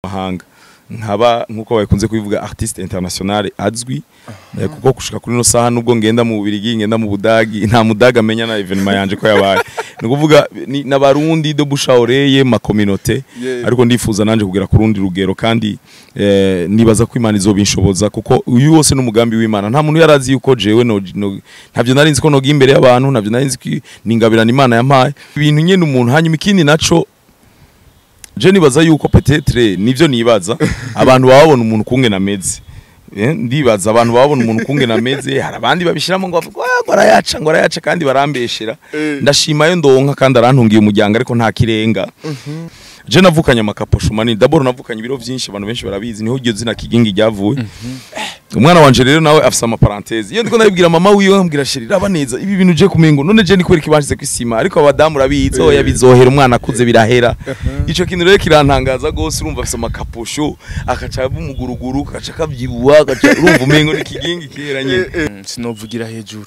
mahanga nkaba nkuko bakunze kubivuga artiste international azwi kuko kushika kuri no saha nubwo ngenda mu Bubiligi ngenda mu Budagi nta mudaga amenya na evenement yanje ko yabaye nukuvuga n'abarundi do bushaoreye ma communauté ariko ndifuza nanje kugera ku rundi rugero kandi nibaza ko Imana izobinshoboza kuko uyu wose n'umugambi w'Imana nta muntu yarazi yuko jewe ntavyo narinzi ko noga imbere y'abantu ntavyo narinzi ko ningabirana Imana yampaye ibintu nyene umuntu hanyuma ikindi naco je nibaza yuko peut-être nivyo nibaza abantu babona umuntu kunge nameze ndibaza abantu babona umuntu kunge nameze hari abandi babishiramo ngo arayaca kandi barambeshera ndashimayo ndonka kandi arantungiye umuryango ariko nta kirenga je navukanye amakaposho manini d'abord navukanye ibiro byinshi abantu benshi barabizi niho iryo zina kigingi ryavuye umwana wanje rero nawe afisa ama parenthèse iyo ndiko ndabibwira mama wiwe ambwira sheri rabaneza ibi bintu je kumengo none je nikwereka ibashize kwisima ariko abadamu rabizi oya bizohera umwana akuze birahera ico kintu rero kirantangaza gose urumva afisa amakaposho akaca bumuguruguru akaca kavyibuwa akaca urumva umengo ni kigingi kiranye sinovugira hejuru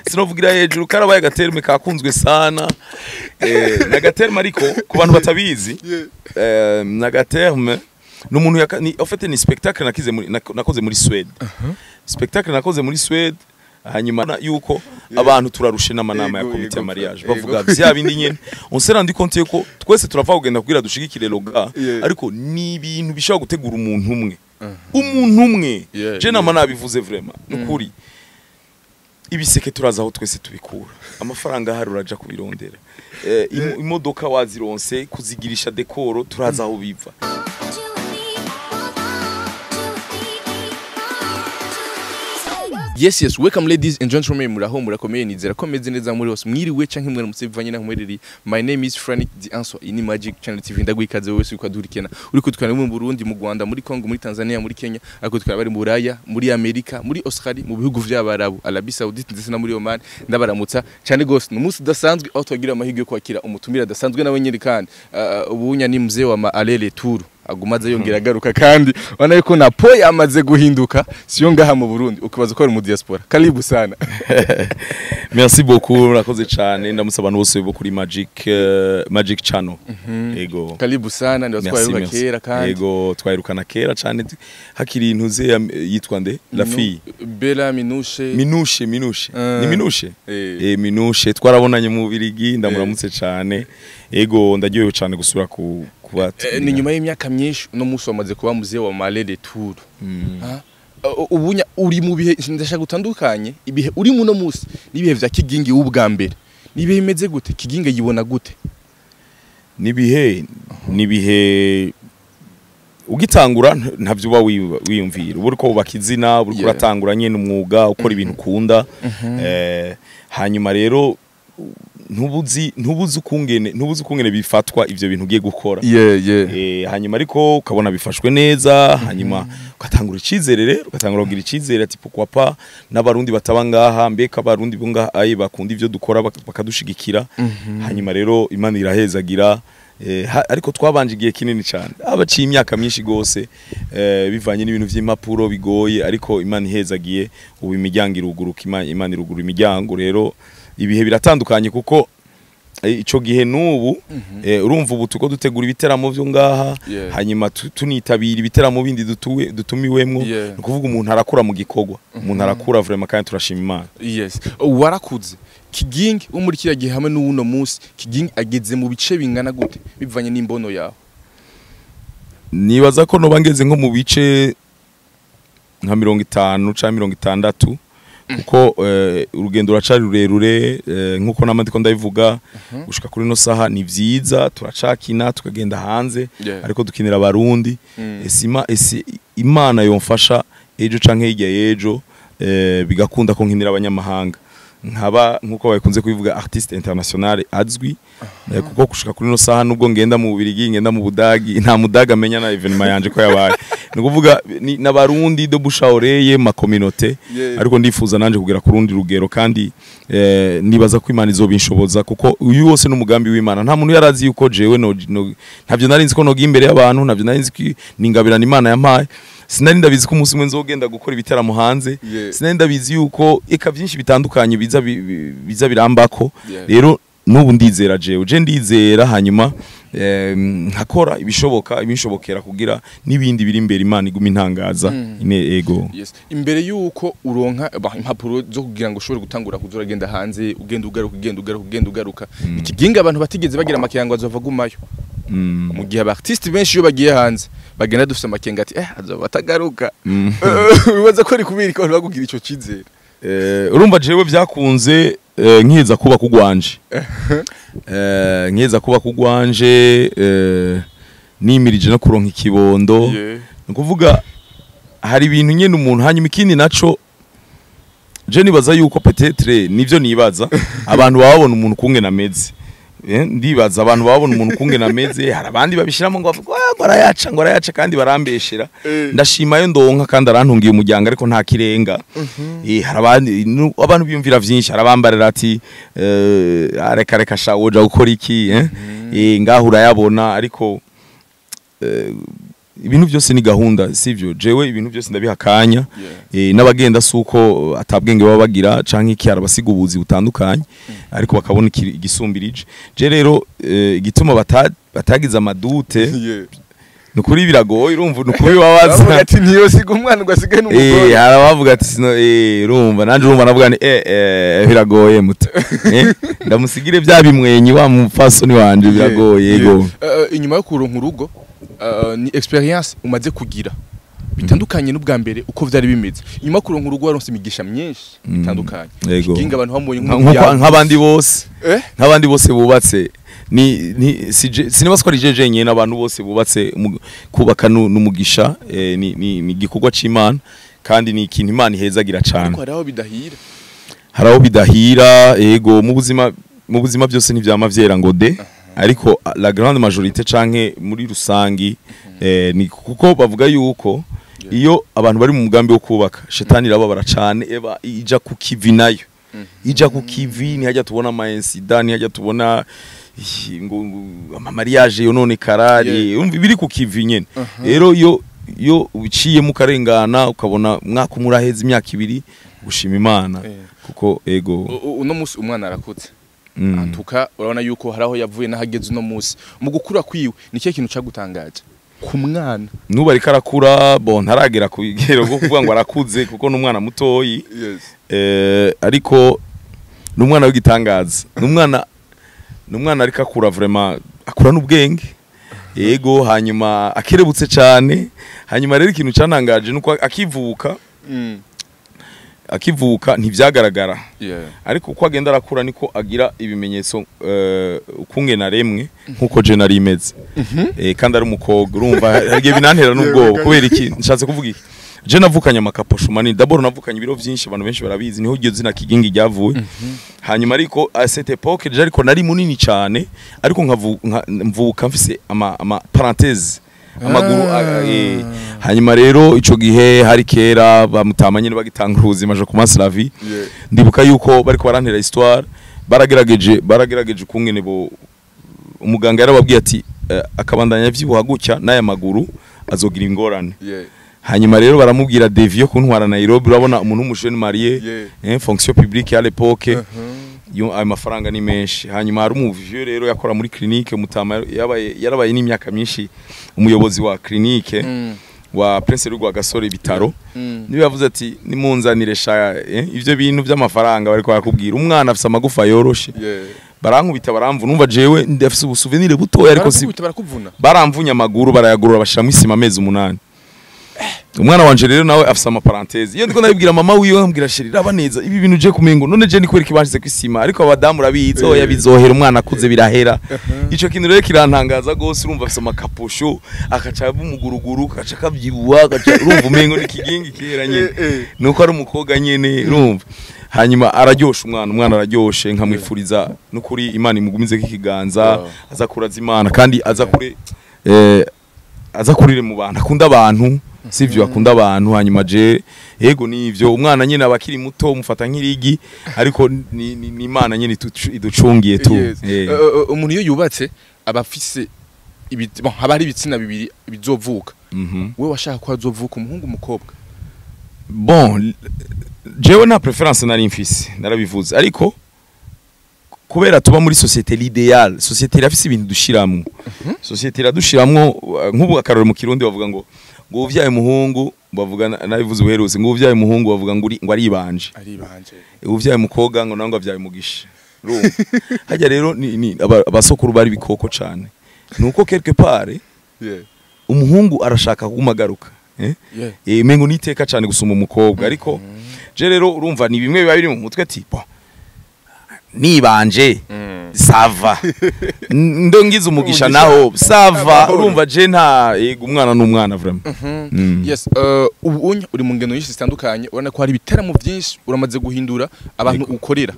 sinovugira hejuru karabaye gaterme kakunzwe sana nagaterme ariko ku bantu batabizi nagaterme n'umuntu en fait ni spectacle nakoze muri Swede spectacle nakoze muri Swede hanyuma yuko abantu turarushe n'amanama ya comité ya mariage bavuga vya bindi nyene on s'est rendu compte ko twese turava kugenda kugira dushigikire loga ariko ni ibintu bishobora gutegura umuntu umwe je nama nabivuze vraiment nukuri ibiseke turaza aho twese tubikura amafaranga hari uraja kubirondera imodoka wazironse kuzigirisha dekoro turaza aho biva. Yes, welcome ladies and gentlemen, muraho murakomeye nizera ko meze neza muri hose mwiriwe canke mwe musivanye na mwereri. My name is Frank the Answer in Magic Channel TV ndagwikaze wese uko adurikena uri kutwana mu Burundi mu Rwanda muri Congo muri Tanzania muri Kenya ariko tukaba bari mu Buraya muri Amerika muri Australia mu bihugu vy'abarabu Arabie Saoudite ndetse na muri Oman ndabaramutsa cyane gose n'umunsi dasanzwe aho twagira amahirwe yo kwakira umutumira dasanzwe nawe nyiri kandi ubunya ni mzee wa Maalele Tour agumaze yongera garuka kandi wana yuko na po yamaze guhinduka siyo ngaha mu Burundi ukibaza ko ari mu diaspora karibu sana. Merci beaucoup murakoze cyane ndamusaba abantu bose bo kuri Magic Channel ego karibu sana ndio twayiruka kera kandi ego twayirukana kera cyane hakiri intuze yitwa nde la fille Bella Minushe ni Minushe Minushe twarabonanye mu Bubiligi ndamuramutse cyane ego ndagiye cyane gusura ku ni nyuma y'imyaka myinshi no muso wamaze kuba muzee wa Maalele Tour ubunya uri mu bihe ndashaka gutandukanye ibihe uri mu no musi nibihe vya kigingi w'ubwa mbere nibihe imeze gute kigingi yibona gute nibihe ugitangura ntavyo uba wiyumvira uburi ko ubakizina uburi kuratangura nyene umwuga ukora ibintu ukunda hanyuma rero ntubuzi ukungene bifatwa ivyo bintu ugiye gukora hanyuma ariko ukabona bifashwe neza hanyuma ugatangura icizere rero ugatangura kugira icizere ati pourquoi pas n'abarundi bataba ngaha mbeka abarundi bo ngaha ayi bakunda ivyo dukora bakadushigikira hanyuma rero Imana irahezagira ariko twabanje igihe kinini cyane abaciye imyaka myinshi gose bivanye n'ibintu vy'impapuro bigoye ariko Imana ihezagiye ubu imiryango iruguruka Imana irugura imiryango rero ibihe biratandukanye kuko ico gihe nubu urumva ubu tuko dutegura ibiteramo byo ngaha hanyuma tunitabira ibiteramo bindi dutumiwemwo nukuvuga umuntu arakura mu gikogwa umuntu arakura vraiment kandi turashima Imana. Yes warakuze kigingi muri kira gihe hamwe n'uno munsi kigingi ageze mu bice bingana gute bivanye n'imbono yawe nibaza ko no bangeze nko mu bice nka 50 cyangwa 60 kuko urugendo ruracari rurerure nkuko namandiko ndabivuga gushika kuri no saha ni vyiza turacakina tukagenda hanze ariko dukinira abarundi Imana yomfasha ejo canke hirya yejo bigakunda ko nkinira abanyamahanga nkaba nkuko bakunze kubivuga artiste international azwi kuko kushika kuri no saha nubwo ngenda mu Bubiligi ngenda mu Budagi nta mudaga amenya na evenement yanje ko yabaye nukuvuga n'abarundi do bushaoreye ma communauté ariko ndifuza nanje kugera ku rundi rugero kandi nibaza ko Imana izobinshoboza kuko uyu wose n'umugambi w'Imana nta muntu yarazi yuko jewe ntavyo narinzi ko noga imbere y'abantu ntavyo narinzi ko ningabirana Imana yampaye sinari ndabizi ko umunsi mwe nzogenda gukora ibitaramo hanze sinari ndabizi yuko eka byinshi bitandukanye biza birambako rero nubu ndizera jewe ndizera hanyuma nkakora ibishobokera kugira n'ibindi biri imbere Imana iguma intangaza ego. Yes. Imbere yuko uronka impapuro zo kugira ngo ushobore gutangura kuzuragenda hanze ugenda ugaruka ikiginga abantu batigeze bagira amakenga azova gumayo mu gihe abartiste benshi yo bagiye hanze bagenda dufite amakenga ati azova atagaruka bibaza ko ari kubiri ko bagugira ico cizere. Urumva jewe byakunze nkiza kuba kugwanje nkiza kuba kugwanje nimirije no kuronka ikibondo nukuvuga hari ibintu nyene umuntu hanyuma ikindi naco je nibaza yuko peut-être nivyo nibaza abantu babona umuntu kunge nameze ndibaza abantu babona umuntu kunge nameze hari abandi babishiramo ngo arayaca kandi barambeshera ndashima yo ndonka kandi arantungiye umuryango ariko nta kirenga hari abandi abantu biyumvira vyinshi arabambarira ati reka shawoja gukora iki ngaho urayabona ariko ibintu byose ni gahunda sivyo jewe ibintu byose ndabihakanya n'abagenda suko atabwenge baba bagira canke iki arabasiga ubuzi butandukanye ariko bakabona igisumbirije je rero igituma batagize amadute nukuri biragoye urumva nukuri babaza ati niyo siga umwana ngo asigaye n'umugore arabavuga ati urumva nanje urumva navuga ni biragoye muto ndamusigire bya bimwenyi wa mufasoni wanje biragoye yego. Inyuma yo kuronka urugo ni experience umaze kugira bitandukanye n'ubwa mbere uko vyari bimeze inyuma kuronka urugo waronse imigisha myinshi bitandukanye kinga abantu bambonye nk'abandi bose bubatse sinibaswa ari jeje nyene abantu bose bubatse kubaka n'umugisha ni gikorwa c'Imana kandi ni ikintu Imana ihezagira cyane ariko haraho bidahira yego mu buzima byose ntivyama vyera ngo de ariko la grande majorité canke muri rusangi ni kuko bavuga yuko iyo abantu bari mu mugambi wo kubaka shetani irababara cyane ija ku kivi nayo ija ku kivi ni hajya tubona ama incident ni hajya tubona mariage yonone karari biri ku kivi nyene rero yo uciye mu karengana ukabona mwaka umuraheza imyaka 2 gushima Imana kuko ego uno musi umwana arakutse antuka urabona yuko haraho yavuye nahageze uno musi mu gukura kwiwe ni cyo kintu cagutangaje ku mwana nuba ariko arakura ntaragera ku bigero bwo kuvuga ngo arakuze kuko n'umwana mutoyi ariko n'umwana w'igitangaza n'umwana ariko akura vraiment akura n'ubwenge yego hanyuma akerebutse cyane hanyuma rero ikintu canangaje nuko akivuka ntivyagaragara ariko uko agenda arakura niko agira ibimenyetso ukungena remwe nkuko je nari imeze kandi ari umukobwa urumva harige binantera n'ubwoba kubera iki nshatse kuvuga iki je navukanye amakaposho manini d'abord navukanye ibiro vyinshi abantu benshi barabizi niho giye zina kigingi ryavuye hanyuma ariko à cette époque je ariko nari munini cyane ariko mvuka mfise ama parenthèse amaguru hanyuma rero ico gihe hari kera bamutamanye bagitanga ubuzima je commence la vie ndibuka yuko bariko barantera histoire baragerageje kungene bo umuganga yarababwiye ati akabandanya vyibuha gutya n'aya maguru azogira ingorane hanyuma rero baramubwira devio kuntwara Nairobi urabona umuntu w'umujeune marié fonction publique à l'époque yo ay mafaranga ni menshi hanyuma hari umuvieux rero yakora muri clinique mutama yarabaye n'imyaka myinshi umuyobozi wa clinique wa Prince Rugwa Gasore bitaro niwe yavuze ati nimunzanire sha ivyo bintu by'amafaranga bari ko yakubwira umwana afise amagufa yoroshe barankubita baramvu numva jewe ndafise ubusouvenir butoya ariko si baramvunya amaguru barayagurura bashira mu isima amezi 8 umwana wanje rero nawe afisa ama parenthèse iyo ndiko ndabibwira mama wiwe ambwira sheri rabaneza ibi bintu je kumengo none je nikwereka ibashize kwisima ariko abadamu rabizi oya bizohera umwana akuze birahera ico kintu rero kirantangaza gose urumva afisa amakaposho akaca bumuguruguru akaca kavyibuwa akaca urumva umengo nikigingi kera nyene nuko ari umukobwa nyene urumva hanyuma araryosha umwana araryoshe nkamwifuriza nukuri Imana imugumize kikiganza aza kuraza Imana kandi aza kurire mu bantu akunda abantu sivyo akunda abantu hanyuma je yego nivyo umwana nyene abakiri muto umufata nk'irigi ariko ni Imana nyene iducungiye tu umuntu iyo yubatse abafise haba hari ibitsina bibiri bizovuka we washaka ko azovuka umuhungu umukobwa jewe na preference nari mfise narabivuze ariko kubera tuba muri societe l'idéal societe irafise ibintu dushiramwo societe iradushiramwo nk'ubu akarore mu kirundi bavuga ngo uvyaye umuhungu bavuga nabivuze ubuherutse ngo uvyaye umuhungu bavuga ngo aribanje uvyaye mukoga ngo nango avyaye mugisha hajya rero ni abasokuru bari bikoko cyane nuko quelque part umuhungu arashaka kugumagaruka mengo niteka cyane gusuma umukobwa ariko je rero urumva ni bimwe biba biri mu mutwe tipo nibanje sava ndongiza umugisha naho sava urumva je nta umwana n'umwana vraiment yes ubu uri mu ngeno nyinshi zitandukanye urana ko hari ibiteramo byinshi uramaze guhindura abantu ukorera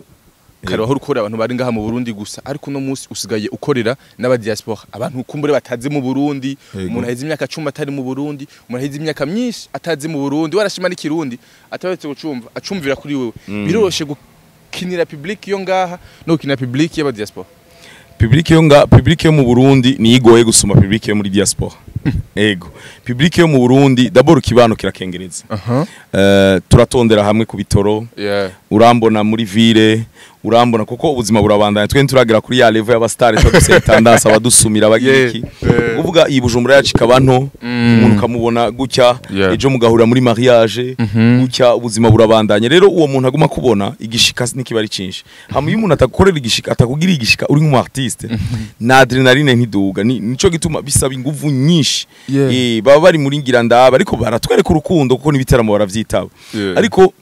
kare aho ukora abantu bari ngaha mu Burundi gusa ariko no munsi usigaye ukorera n'aba diaspora abantu kumbure batazi mu Burundi umuntu ahize imyaka 10 atari mu Burundi umuntu ahize imyaka myinshi atazi mu Burundi warashima n'ikirundi atabetse gucumva acumvira kuri wewe biroroshe kinira public yo ngaha no kinira public y'aba diaspora public yo mu Burundi ni igoye gusoma public yo muri diaspora ego public yo mu Burundi d'abord kibano kirakengereza turatondera hamwe ku bitoro urambona muri ville urambona kuko ubuzima burabandanya twe turagira kuri ya level y'abastars twese tendance abadusumira bagiki uvuga ibujumbura yacika bantu umuntu kamubona gutya ejo mugahura muri mariage gutya ubuzima burabandanya rero uwo muntu aguma kubona igishika n'ikibari cinshi hamwe iyo umuntu atakorera igishika atakugira igishika uri nk'umu artiste na adrenaline ntiduga nico gituma bisaba inguvu nyinshi baba bari muri ngira ndaba ariko baratwereka urukundo kuko nibiteramo baravyitaba ariko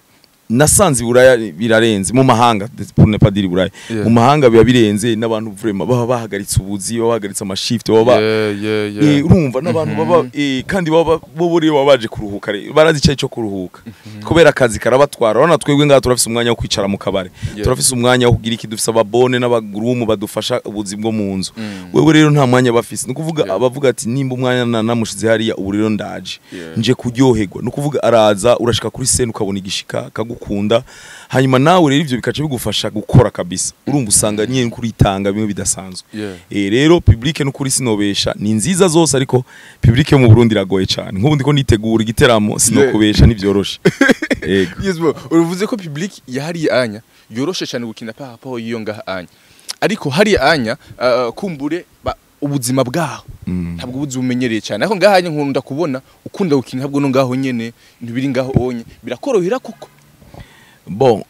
nasanze buraya birarenze mu mahanga pour ne pas dire buraya mu mahanga biba birenze n'abantu vraiment baba bahagaritse ubuzi baba bahagaritse amashift baba urumva n'abantu baba kandi baba bobore babaje kuruhuka barazicaye cyo kuruhuka kubera akazi karabatwara urana twebwe ngaha turafise umwanya wo kwicara mu kabare turafise umwanya wo kugira iki dufise ababone n'abagurumu badufasha ubuzi bwo mu nzu wewe rero nta mwanya bafise no kuvuga abavuga ati nimba umwanya namushize hariya ubu rero ndaje nje kuryoherwa no kuvuga araza urashika kuri scene ukabona igishika kunda hanyuma nawe rero ivyo bikace bigufasha gukora kabisa urumva usanga nyene kuritanga bimwe bidasanzwe rero public no kuri sinobesha ni nziza zose ariko public yo mu Burundi iragoye cyane nk'ubu ndiko nitegura igiteramo sinokubesha nivyoroshe yes bro uruvuze ko public yahari anya yoroshe cyane gukina pa hapo iyo ngaha anya ariko hari anya kumbure ubuzima bwaho ntabwo ubuzi umenyereye cyane ariko ngaha anya nkunda kubona ukunda gukina ntabwo no ngaho nyene ntibiri ngaho onye birakorohera kuko bon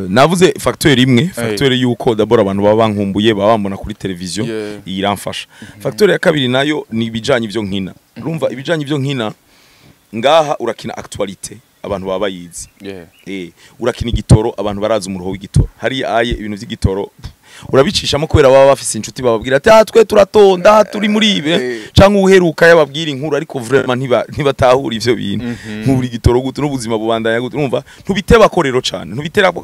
navuze facteur imwe facteur yuko d'abord abantu baba bankumbuye baba bambona kuri television iramfasha facteur ya kabiri nayo ni ibijanye ivyo nkina urumva ibijanye ivyo nkina ngaha urakina actualité abantu baba bayizi urakina igitoro abantu baraza umuruho w'igitoro hari aye ibintu vy'igitoro urabicishamo kubera baba bafise inshuti bababwira ati twe turatonda turi muri ibe canke uheruka yababwira inkuru ariko vraiment ntibatahura ivyo bintu nk'uri gitoro gute n'ubuzima bubandanya gute urumva ntubiteba ko rero cyane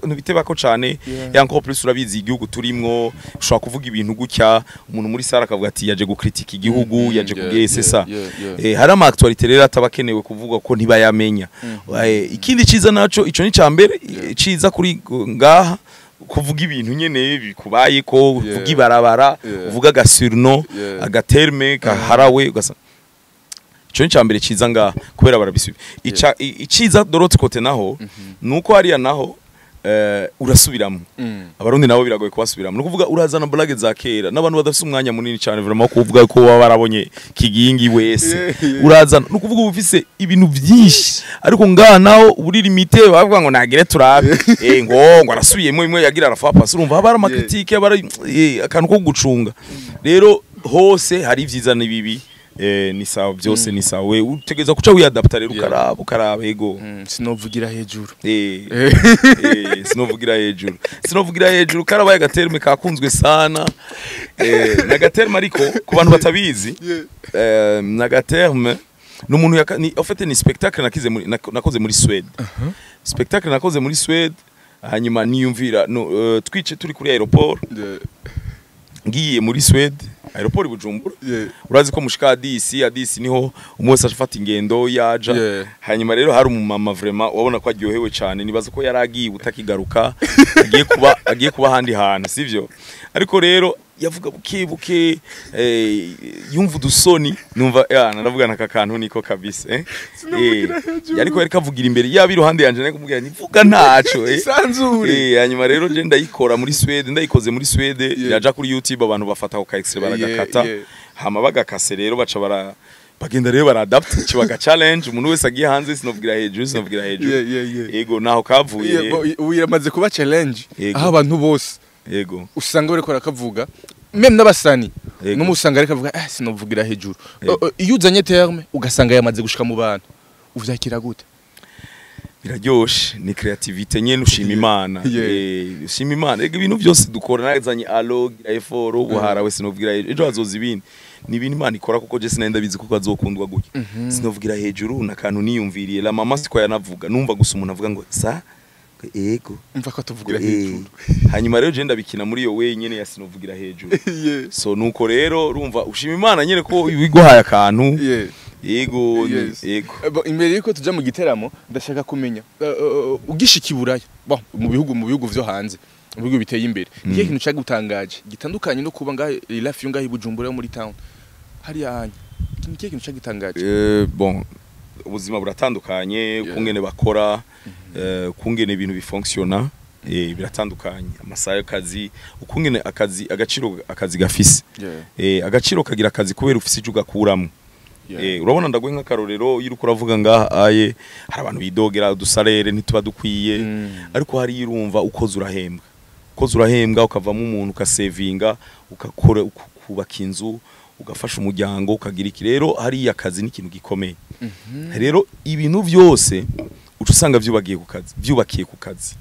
ntubiteba ko cyane yanko plus urabizi igihugu turimwo ushobora kuvuga ibintu gutya umuntu muri sara akavuga ati yaje gukritika igihugu yaje kugesesa hari ama actualité rero atabakenewe kuvuga ko ntibayamenya ikindi ciza naco ico ni cambere ciza kuri ngaha kuvuga ibintu nyene bikubaye ko uvuga ibarabara uvuga agasurno agaterme kaharawe ugasa ico nicambere ciza nga kubera barabisubi iciza dorotse kote naho nuko hariya naho urasubiramo abarundi nabo biragoye kubasubiramo no kuvuga urazana blague za kera n'abantu badafise umwanya munini cyane vraiment kuvuga ko baba barabonye kigingi wese urazana no kuvuga ubufise ibintu byinshi ariko ngaha naho uri limité bavuga ngo nagire turabe ngo arasubiyemo imwe yagira arafa pass urumva habara amakritike abara akantu ko gucunga rero hose hari ivyiza n'ibibi ni sawa byose ni sawa we utegeza kuca wiadapta rero ukaraba ego sinovugira hejuru sinovugira hejuru karabaye agaterme kakunzwe sana nagaterme ariko ku bantu batabizi nagaterme n'umuntu ni en fait ni spectacle nakoze muri Sweden spectacle nakoze muri Sweden hanyuma niyumvira twice turi kuri aeroport ngiye muri Sweden aeroport Bujumbura urazi ko mushika Adisi niho umwese afata ingendo yaja hanyuma rero hari umumama vraiment wabona ko aryohewe cyane nibaza ko yaragiye utakigaruka agiye kuba handi hana sivyo ariko rero yavuga buke buke yumva udusoni numva naravuga naka kantu niko kabisa yariko yari kavugira imbere yabi iruhande yanje nako mubwira nivuga ntaco sanzure hanyuma rero je ndayikora muri Swede ndayikoze muri Swede yaja kuri YouTube abantu bafata ko ka extra baragakata hama bagakase rero baca bagenda rero baradapt kibaga challenge umuntu wese agiye hanze sinovugira hejuru yego naho kavuye ubu yamaze kuba challenge aho abantu bose yego usanga bari kora kavuga meme n'abasani no musanga ari kavuga sinovugira hejuru iyo uzanye terme ugasanga yamaze gushika mu bantu uvyakira gute biraryoshe ni creativity nyene ushima Imana ushima Imana ibintu byose dukora nazanye alog effort ubuhara wese sinovugira ejo hazoza ibindi ni ibintu Imana ikora kuko je sinenda bizi kuko azokundwa gutya sinovugira hejuru na kantu niyumviriye la mama siko yanavuga numva gusa umuntu avuga ngo sa ego umva ko tuvugira hejuru hanyuma rero je ndabikina muri yo wenyene ya sinovugira hejuru so nuko rero urumva ushima Imana nyene ko biguhaye akantu yego yego imbere yuko tuja mu giteramo ndashaka kumenya ugishika iburaya mu bihugu vyo hanze mu bihugu biteye imbere niye kintu cyagutangaje gitandukanye no kuba ngahe life ngahe Bujumbura muri town hari yanya niye kintu cyagutangaje bon ubuzima buratandukanye kungene bakora kungene ibintu bifunctiona biratandukanye amasaha y'akazi ukungene agaciro akazi gafise agaciro kagira akazi kubera ufise icyo ugakuramo urabona ndagwe nk'akarorero yiruko uravuga ngaha hari abantu bidogera udusarere ntituba dukwiye ariko hari irumva ukoze urahembwa ukavamo umuntu ukasevinga ukakora ukubaka inzu ugafasha umuryango ukagira iki rero hari akazi n'ikintu gikomeye rero ibintu byose usanga vyubakiye ku kazi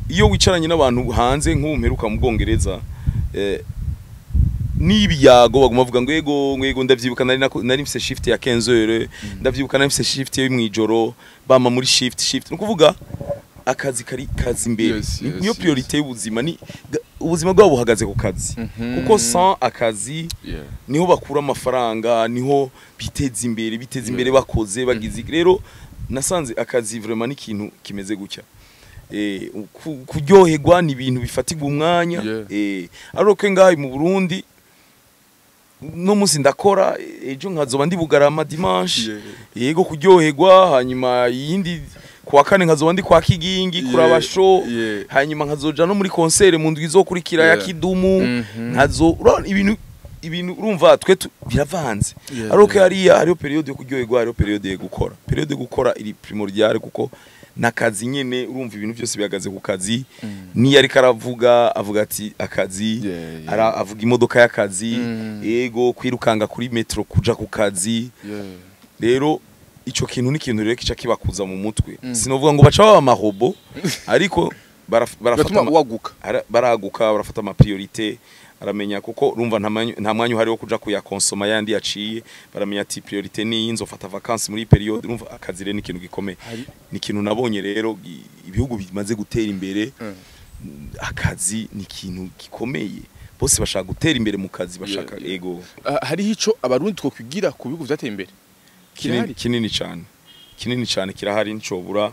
iyo wicaranye n'abantu hanze nk'umperuka mu Bwongereza nibiyago baguma bavuga ngo yego ndavyibuka nari mfise shift ya 15 heures ndavyibuka nari mfise shift yo mwijoro bama muri shift nukuvuga akazi kari kazi imbere niyo priority y'ubuzima ni ubuzima bwabo buhagaze ku kazi kuko sans akazi niho bakura amafaranga niho biteza imbere bakoze bagize rero nasanze akazi vraiment n'ikintu kimeze gutya kuryoherwa ni ibintu bifatirwa umwanya ariko ngaho mu Burundi no musi ndakora ejo nkazoba ndi Bugarama dimanche yego kuryoherwa hanyuma yindi kwa kane nkazoba ndi kwa Kigingi kuraba show hanyuma nkazoja no muri concert mu ndwi izokurikira ya Kidumu nkazo ibintu urumva twe biravanze ariko hariyo periode yo kuryoherwa hariyo periode yo gukora periode yo gukora iri primordial kuko nakazi nyene urumva ibintu byose bihagaze ku kazi ni yari karavuga avuga ati akazi avuga imodoka y'akazi yego kwirukanga kuri metro kuja ku kazi rero ico kintu ni kintu rero kica kibakuza mu mutwe sinovuga ngo baca baba amahobo ariko baraguka barafata ama priorité aramenya kuko urumva nta mwanya uhari wo kuja kuyakonsoma yandi yaciye baramenya ati priorité ni inzofata vacances muri periode urumva akazi rero ni ikintu gikomeye ni ikintu nabonye rero ibihugu bimaze gutera imbere akazi ni ikintu gikomeye bose bashaka gutera imbere mu kazi bashaka ego hari ico abarundi twokwigira ku bihugu vyateye imbere kinini cyane kirahari nicobura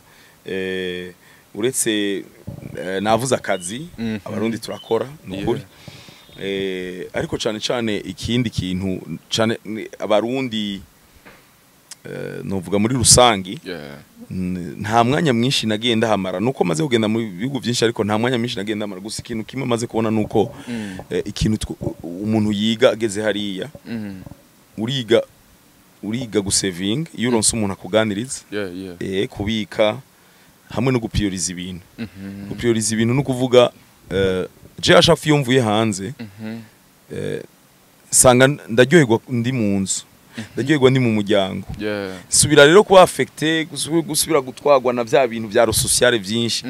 uretse navuze akazi abarundi turakora nukuri ariko cyane ikindi kintu cyane abarundi novuga muri rusangi nta mwanya mwinshi nagenda hamara nuko maze kugenda mu bihugu byinshi ariko nta mwanya mwinshi nagenda hamara gusa ikintu kimwe maze kubona nuko ikintu umuntu yiga ageze hariya uriga gusaving iyo uronse umuntu akuganiriza kubika hamwe no guprioriza ibintu guprioriza ibintu no kuvuga je ashafu yumvuye hanze sanga ndaryoherwa ndi mu nzu ndaryoherwa ndi mu muryango subira rero kuba affecté gusubira gutwagwa na vya bintu vya sociale byinshi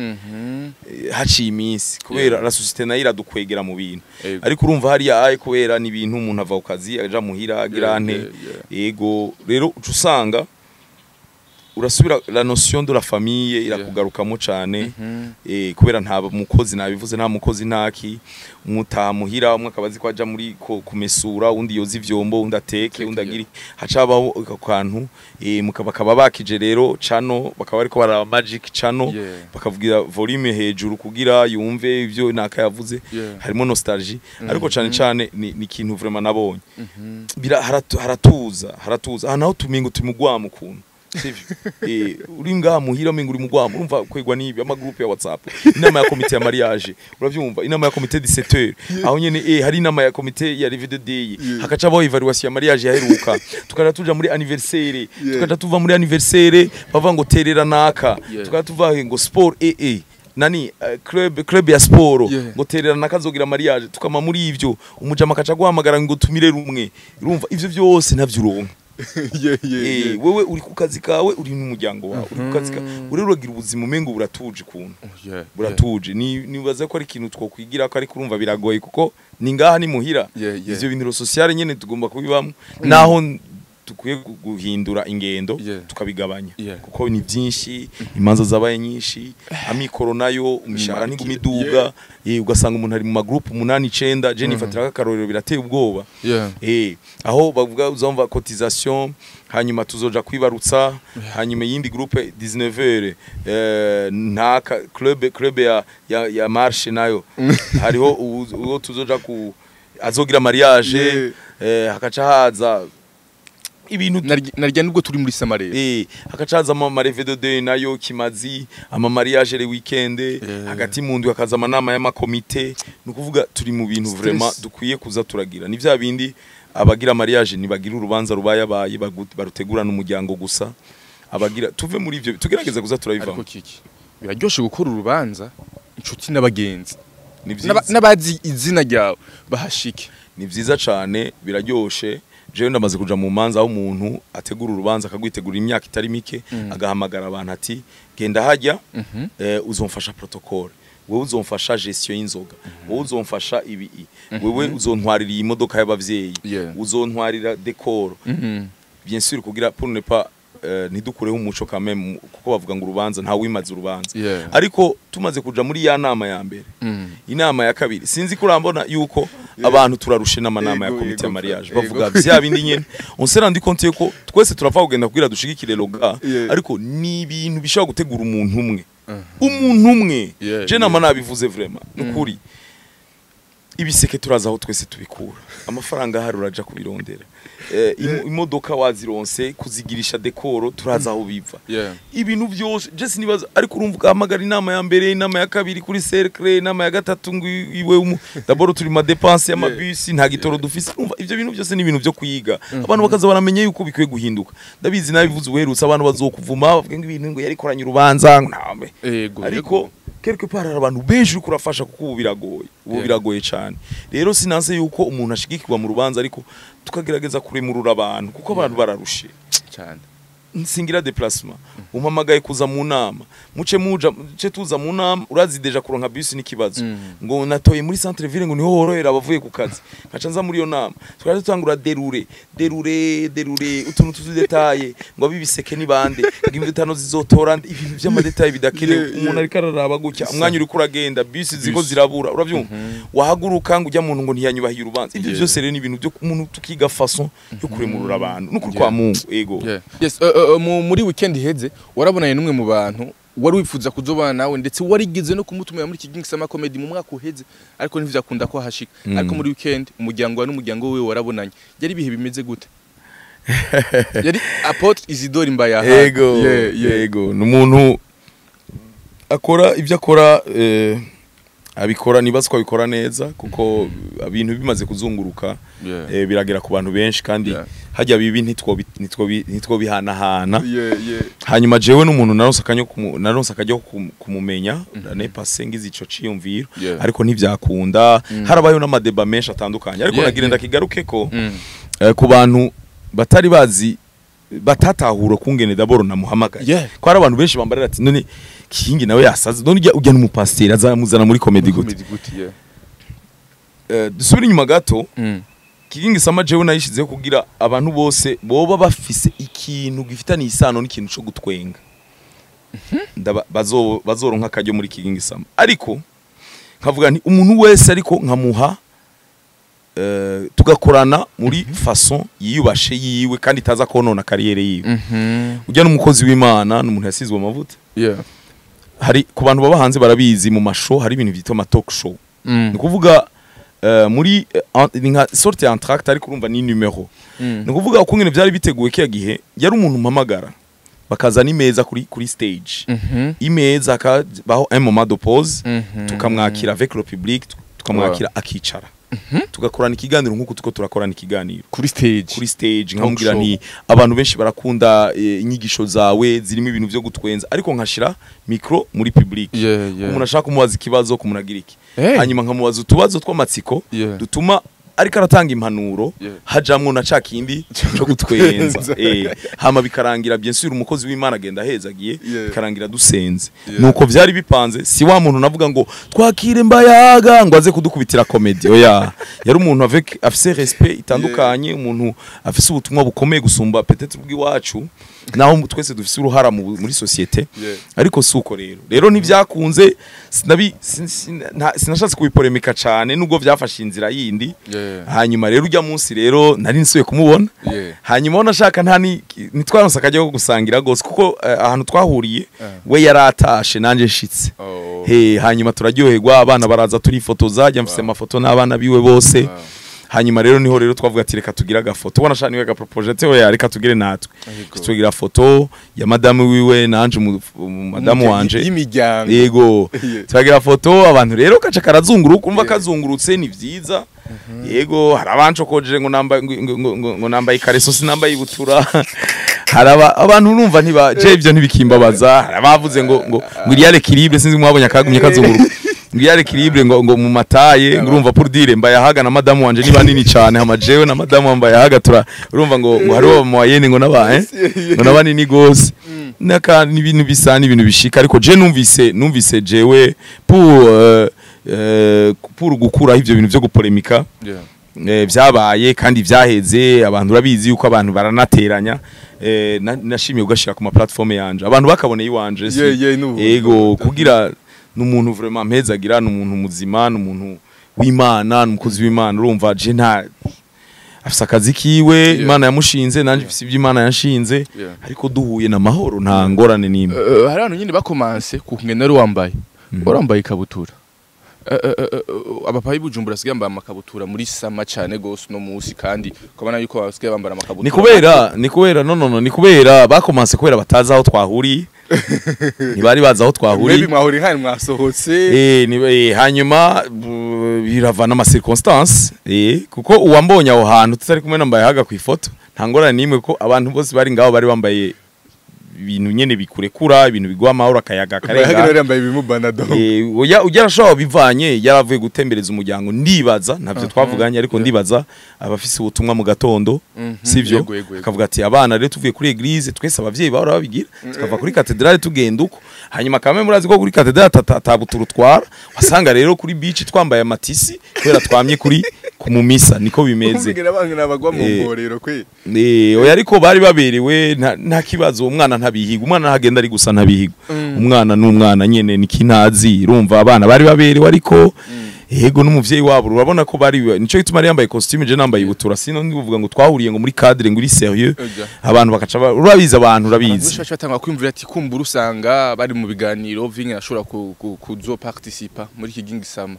haciye iminsi kubera la société nayo iradukwegera mu bintu ariko urumva hari yaye kubera ni ibintu umuntu ava ku kazi aja muhira agirante yego rero usanga urasubira la notion de la famille irakugarukamo cyane kubera nta mukozi nabivuze nta mukozi ntaki mutamuhira umwe akabazi ko aja muri kumesura undi yoza ivyombo undi ateke undi agiri hacabaho kantu mukaba bakije rero cano bakaba ariko bara magic cano bakavugira volume hejuru kugira yumve ivyo naka yavuze harimo nostalgie ariko cyane cyane ni ikintu vraiment nabonye haratuza naho tumingo tumugwamo kuntu uri ngaha muhira mingo uri mugwamo urumva kwegwa nibi ama groupe ya WhatsApp inama ya komite ya mariage uravyumva inama ya komite de 7h aho nyene hari inama ya komite ya revue de day hakaca baho evaluation ya mariage yaheruka tukaja tuja muri anniversaire tukaja tuva muri anniversaire bava ngo terera naka tukaja tuva ngo sport nani club ya sport ngo terera nakazogira mariage tukama muri ivyo umujama kaca guhamagara ngo tumire rumwe urumva ivyo byose ntavyuronka wewe uri ku kazi kawe uri n'umuryango wawe uri ku kazi kawe ureragira ubuzima umengo buratuje kuntu buratuje nibaza ko ari ikintu twokwigira ko ari kurumva biragoye kuko ni ngaha ni muhira ivyo bintu sociale nyene tugomba kubibamo naho tukwiye guhindura ingendo tukabigabanya kuko ni byinshi imanza zabaye nyinshi amikoro nayo umishahara n'igumiduga ugasanga umuntu ari mu magroup 8-9 je nifatira akarorero birateye ubwoba aho bavuga uzumva cotisation hanyuma tuzoja kwibarutsa hanyuma yindi groupe 19h ntaka club ya marche nayo hariho uwo tuzoja ku azogira mariage hakaca haza ibintu narya nubwo turi muri Samare hakacaza ama revue de nayo kimazi ama mariage le weekend hagati mundu hakaza amanama y'amakomite nukuvuga turi mu bintu vraiment dukwiye kuza turagira ni vya bindi abagira mariage nibagira urubanza rubayabaye barutegurana umuryango gusa abagira tuve muri ivyo tugerageza kuza turabivamo ariko kiki biraryoshe gukora urubanza inshuti n'abagenzi n'abazi izina ryawe bahashike ni vyiza cane biraryoshe jewe ndamaze kuja mu manza aho umuntu ategura urubanza akagwitegura imyaka itari mike agahamagara abantu ati genda hajya uzomfasha protocole wewe uzomfasha gestion y'inzoga wewe uzomfasha ibi wewe uzontwarira iyi modoka y'abavyeyi uzontwarira decor bien sûr kugira pour ne pas ntidukureho umuco kameme kuko bavuga ngo urubanza nta wimaze urubanza ariko tumaze kuja muri ya nama ya mbere inama ya kabiri sinzi kurambona yuko abantu turarushe n'amanama ya komite ya mariage bavuga vya bindi nyene on s'est rendu compte ko twese turava kugenda kugira dushigikire loga ariko ni ibintu bishaka gutegura umuntu umwe je nama nabivuze vraiment nukuri ibiseke turaza aho twese tubikura amafaranga hari uraja kubirondera imodoka wazironse kuzigirisha dekoro turaza aho biva ibintu byose je sinibaza ariko urumva hamagara inama ya mbere inama ya kabiri kuri cercle inama ya gatatu ngo iwe d'abord turi ma dépense ya mabisi nta gitoro dufise urumva ivyo bintu byose ni ibintu byo kuyiga abantu bakaza baramenye yuko bikwiye guhinduka ndabizi nabivuze uherutse abantu bazokuvuma bavuga ngo ibintu ngo yari koranya urubanza ntawe ariko quelque part abantu benshi kurafasha kuko biragoye cyane rero sinanse yuko umuntu ashigikirwa mu rubanza ariko tukagerageza kuremurura abantu kuko abantu bararushe cyane nsingira déplacement umpamagaye kuza mu nama muce tuza mu nama urazi deja kuronka bus n'ikibazo ngo natoye muri centre ville ngo niho horohera abavuye ku kazi nkaca nza muri yo nama twari tutangura derure utuntu tuzu detaye ngo bibiseke ni bande ngo imvitano zizotora ibintu by'ama detaye bidakenewe umuntu ari kararaba gutya umwanya uri kuragenda bus ziko zirabura uravyumva wahaguruka ngo ujya muntu ngo ntiyanyubahiye urubanza ibyo byose rero ni ibintu byo umuntu tukiga façon yo kuremurura abantu no kwa Mungu ego yes muri weekend iheze warabonanye numwe mu bantu wari wifuza kuzobana nawe ndetse warigeze no kumutumira muri King Sama Comedy mu mwaka uheze ariko ntivyakunda ko hashika ariko muri weekend umuryango wa n'umuryango we warabonanye yari bihe bimeze gute yari Apotre Isidore Mbayaha yego n'umuntu akora ivyo akora abikora nibaza ko abikora neza kuko ibintu bimaze kuzunguruka biragera ku bantu benshi kandi hajya bibi nitwo bihanahana hanyuma jewe n'umuntu naronse akajya kumumenya ne passé ngize ico ciyumviro ariko ntivyakunda harabayo n'amadeba menshi atandukanye ariko nagirenda kigaruke ko ku bantu batari bazi batatahura kungene d'abord namuhamagaye ko hari abantu benshi bambarira ati none Kingi nawe yasaze none ujya n'umupasiteri azamuzana muri comedy gute dusubira inyuma gato Kigingi Sama jewe nayishizeho kugira abantu bose boba bafise ikintu gifitaniye isano n'ikintu cyo gutwenga bazoronka akaryo muri Kigingi Sama ariko nkavuga nti umuntu wese ariko nkamuha tugakorana muri façon yiyubashe yiwe kandi itaza konona kariyere yiwe ujya n'umukozi w'Imana n'umuntu yasizwe amavuta hari ku bantu baba hanze barabizi mu mashow hari ibintu byitwa talk show ni kuvuga muri nka sorte entracte ariko urumva ni numero ni kuvuga uko ngene byari biteguwe kiya gihe yari umuntu mpamagara bakazana imeza kuri stage imeza akabaho un moment de pause tukamwakira avec le public tukamwakira akicara tugakorana ikiganiro nkuko tuko turakorana ikiganiro kuri stage nkamubwira ni abantu benshi barakunda inyigisho zawe zirimo ibintu byo gutwenza ariko nkashira micro muri public umuntu ashaka kumubaza ikibazo kumunagira iki hanyuma nkamubaza utubazo tw'amatsiko dutuma ariko aratanga impanuro hajamwo na cakindi cyo gutwenza hama bikarangira bien sûr umukozi w'Imana agenda hezagiye bikarangira dusenze nuko vyari bipanze si wa muntu navuga ngo twakire Mbayahaga ngo aze kudukubitira comedy oya yari umuntu avec afise respect itandukanye umuntu afise ubutumwa bukomeye gusumba peut-être bw'iwacu naho twese dufise uruhara muri societe ariko suko rero ntivyakunze sinashatse kubipolemika cyane nubwo vyafashe inzira yindi hanyuma rero ujya munsi rero nari nsuye kumubona hanyuma nashaka nitwaronse akajya ko gusangira gose kuko ahantu twahuriye we yaratashe nanje nshitse hanyuma turaryoherwa abana baraza turifotoza jya mfise amafoto n'abana biwe bose hanyuma rero niho twavuga ati reka tugira agafoto ubona shani we gaproposete we reka tugire natwe tugira foto ya madame wiwe nanje madame wanje imiryango yego tugira foto abantu rero kaca karazunguruka umva kazungurutse ni vyiza yego harabancokoje ngo nambaye kareso sinambaye ibutura haraba abantu urumva ntibaje ivyo ntibikimbabaza harabavuze ngo iriale équilibre sinzi mwabonye akagumye kazunguruka ngiyare équilibre ngo mu mataye ngurumva pour dire Mbayahaga na madame wanje ni banini cyane hamajewe na madame Mbayahaga urumva ngo hariho moyenne ngo nabanini gose naka ni ibintu bisa ni ibintu bishika ariko je numvise jewe pour gukura ivyo bintu byo gupolemika vyabaye kandi vyaheze abantu urabizi yuko abantu baranateranya nashimiye ugashira ku ma platform yanje abantu bakaboneye iwanje yego kugira n'umuntu vraiment mpezagira n'umuntu muzima n'umuntu w'Imana n'umukozi w'Imana urumva je nta afisa akazi kiwe Imana yamushinze nanje ifise ibyo Imana yanshinze ariko duhuye na mahoro nta ngorane nimwe hari abantu nyine bakomanse kungena ari wambaye ikabutura abapayi Bujumbura sigaye bambara amakabutura muri sama cyane gose no musi kandi kubona yuko basigaye bambara amakabutura ni kubera bakomanse kubera bataza aho twahuriye nibari baza aho twahuriye maybe mwahuri nkani mwasohotse hanyuma biravana ama circonstances kuko uwambonye aho hantu tutari kumwe Mbayahaga ku ifoto nta ngorane nimwe ko abantu bose bari ngaho bari bambaye ibintu nyene bikurekura ibintu bigwa amahoro akayaga karenga yambaye ibimubana do ujyarashobora bivanye yaravuye gutembereza umuryango ndibaza navyo twavuganye ariko ndibaza abafise ubutumwa mu gatondo sivyo akavuga ati abana rero tuvuye kuri église twese abavyeyi bahora babigira tukava kuri cathedrale tugenda uko hanyuma kamwe murazi ko kuri cathedrale tatabuturu twara wasanga rero kuri beach twambaye amatisi kwera twamye kuri kumumisa niko bimeze kugira abantu nabagwa mu ngorero kwe oya ariko bari baberewe nta kibazo umwana ntabihiga umwana hagenda ari gusa ntabihiga umwana n'umwana nyene nikinazi urumva abana bari baberewe ariko yego n'umuvyeyi wabo urabona ko bari nico gituma ari yambaye costume je nambaye ibutura sino ndivuga ngo twahuriye ngo muri cadre ngo uri sérieux abantu bakaca urabiza abantu urabizi batanga kwimvira ati kumbura usanga bari mu biganiro vinge ashobora kuzo participa muri Kigingi Sama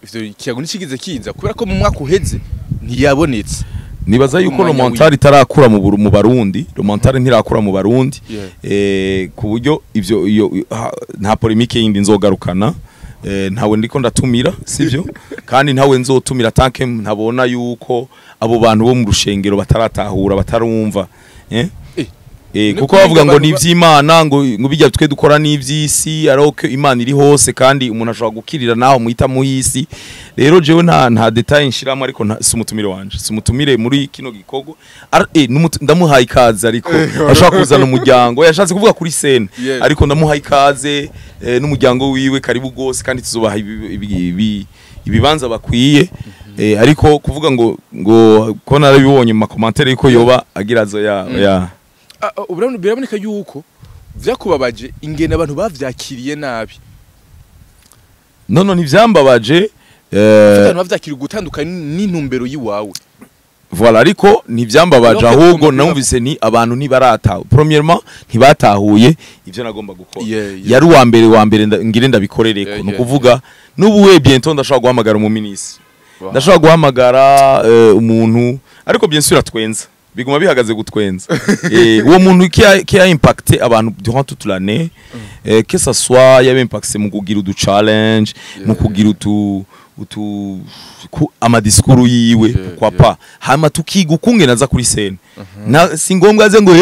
ivyo kiyago nikigize kiza kubera ko mu mwaka uheze ntiyabonetse nibaza yuko romontari tarakura mu Barundi romontari ntirakura mu Barundi ku buryo ivyo nta polemique yindi nzogarukana ntawe ndiko ndatumira sivyo kandi ntawe nzotumira tanke ntabona yuko abo bantu bo mu rushengero bataratahura batarumva kuko bavuga ngo nivy'Imana ngo bijya twe dukora n'ivy'isi ariko Imana iri hose kandi umuntu ashobora gukirira naho muhita mu isi rero jewe nta detail nshiramo ariko sumutumire wanje sumutumire muri kino gikogo ndamuhaye ikaze ariko ashaka kuzana umuryango yashatse kuvuga kuri scene ariko ndamuhaye ikaze n'umuryango wiwe karibu gose kandi tuzobaha ibibanza bakwiye ariko kuvuga ngo ko narabibonye mu commentaire yuko yoba agirazo ya biraboneka yuko vyakubabaje ingene abantu bavyakiriye nabi. Nono ntivyambabaje abantu bavyakiriye gutandukana n'intumbero yiwawe. Voilà, ariko ntivyambabaje ahubwo numvise ni abantu ntibarataho. Premièrement ntibatahuye ivyo nagomba gukora. Yari wa mbere ngire ndabikorereko. No kuvuga n'ubuwe bientôt ndashaka guhamagara mu ministre. Ndashaka guhamagara umuntu ariko bien sûr atwenza. Biguma bihagaze gutwenza. Uwo muntu qui a impacté abantu durant toute l'année, que ça soit yabe impacté mu kugira du challenge, mu kugira amadiskuru yiwe kwa pa hama tukiga ukunge naza kuri scene na singombwa ze ngo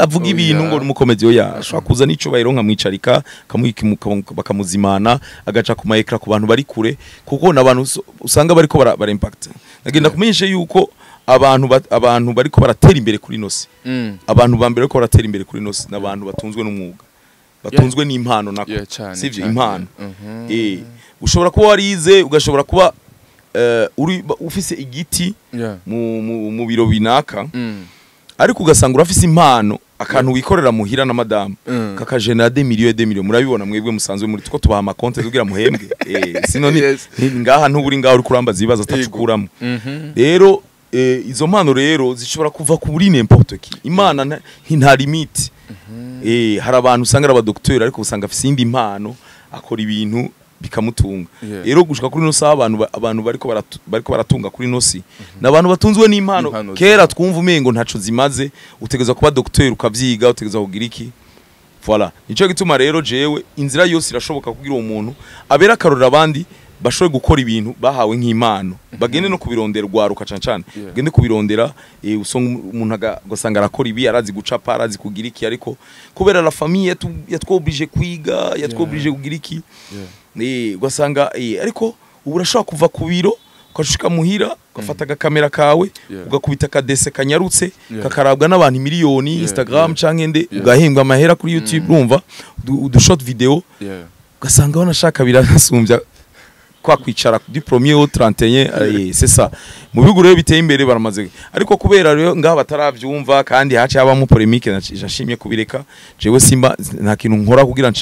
avuga ibintu ngo umukomedi oya ashaka kuza nico bayironka mwicarika bakamuzimana agaca ku maekra ku bantu bari kure kuko nabantu usanga bariko bara impact nagenda kumenyesha yuko abantu bariko baratera imbere kuri nosi abantu bambere ko baratera imbere kuri nosi nabantu batunzwe n'umwuga batunzwe n'impano nako sivyo impano ushobora kuba warize ugashobora kuba ufise igiti mu biro binaka ariko ugasanga urafise impano akantu wikorera muhira na madame kakajena des millions murabibona mwebwe musanzwe muri tuko tubaha amakonte kugira muhembwe sino ngaha ntuburi ngaho uri kurambaza ibibazo atacukuramo rero izo mpano rero zishobora kuva ku buri n'importe qui imana nta limite hari abantu usanga ari abadoktori ariko usanga afise indi impano akora ibintu bikamutunga rero gushika kuri no saha abantu bariko baratunga kuri nosi nabantu batunzwe n'impano kera twumva umengo ntaco zimaze utegeza kuba docteur ukavyiga utegeza kugira iki voilà nico gituma rero jewe inzira yose irashoboka kugira uwo muntu abera karora abandi bashoboye gukora ibintu bahawe nk'impano bagende no kubirondera rwaruka cancana bagende kubirondera usonga umuntu agasanga arakora ibi arazi gucapa arazi kugira iki ariko kubera la famille yatwobije kwiga yatwobije kugira iki ugasanga ariko ubu urashobora kuva ku biro ukashika muhira ugafata agakamera kawe ugakubita kadese kanyarutse kakarabwa n'abantu miliyoni Instagram canke nde ugahembwa amahera kuri YouTube urumva du short video ugasanga wanashaka birasumbya kwa kwicara du premier au 31 c'est ça mu bihugu rero biteye imbere baramaze ariko kubera rero ngaha bataravyumva kandi haci habamo polemique nashimye kubireka jewe simba nta kintu nkora kugira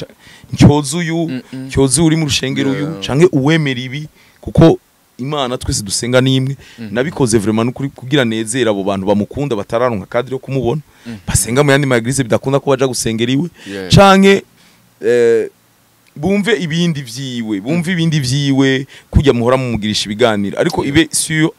cyozu uri mu rushengero uyu canke uwemera ibi kuko Imana twese dusenga nimwe nabikoze vraiment n'ukuri kugira nezera abo bantu bamukunda batararonka kadri yo kumubona basenga mu yandi magrise bidakunda ko baja gusengera iwe canke bumve ibindi vyiwe kujya muhora mu mugirisha ibiganiro ariko ibe sur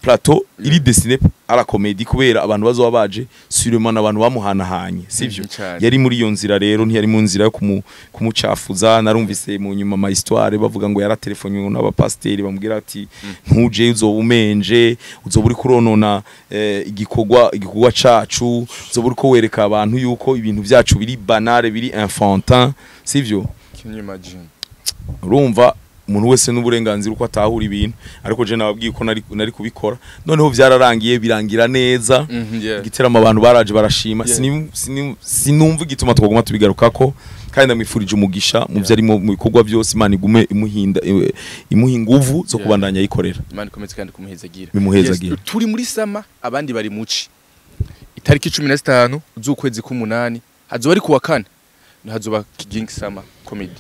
plateau iri destiné à la comédie kubera abantu bazoba baje sûrement abantu bamuhanahanye sivyo yari muri iyo nzira rero ntiyari mu nzira yo kumucafuza narumvise mu nyuma ma histoire bavuga ngo yaratelefonywe n'abapasteri bamubwira ati ntuje uzobumenje uzoburi kuronona igikogwa cacu uzoburi ko wereka abantu yuko ibintu byacu biri banale biri enfantin sivyo can you imagine urumva umuntu wese n'uburenganzira uko atahura ibintu ariko je nababwiye ko nari kubikora noneho byararangiye birangira neza igiteramo abantu baraje barashima sinumva igituma twaguma tubigarukako kandi ndamwifurije umugisha mu byari mu bikorwa byose Imana igume imuha inguvu zo kubandanya yikorera Imana ikomeze kandi kumuhezagira turi muri sama abandi bari muci itariki 15 z'ukwezi k'umunani hazoba ari kuwa kane hazoba King Sama comedy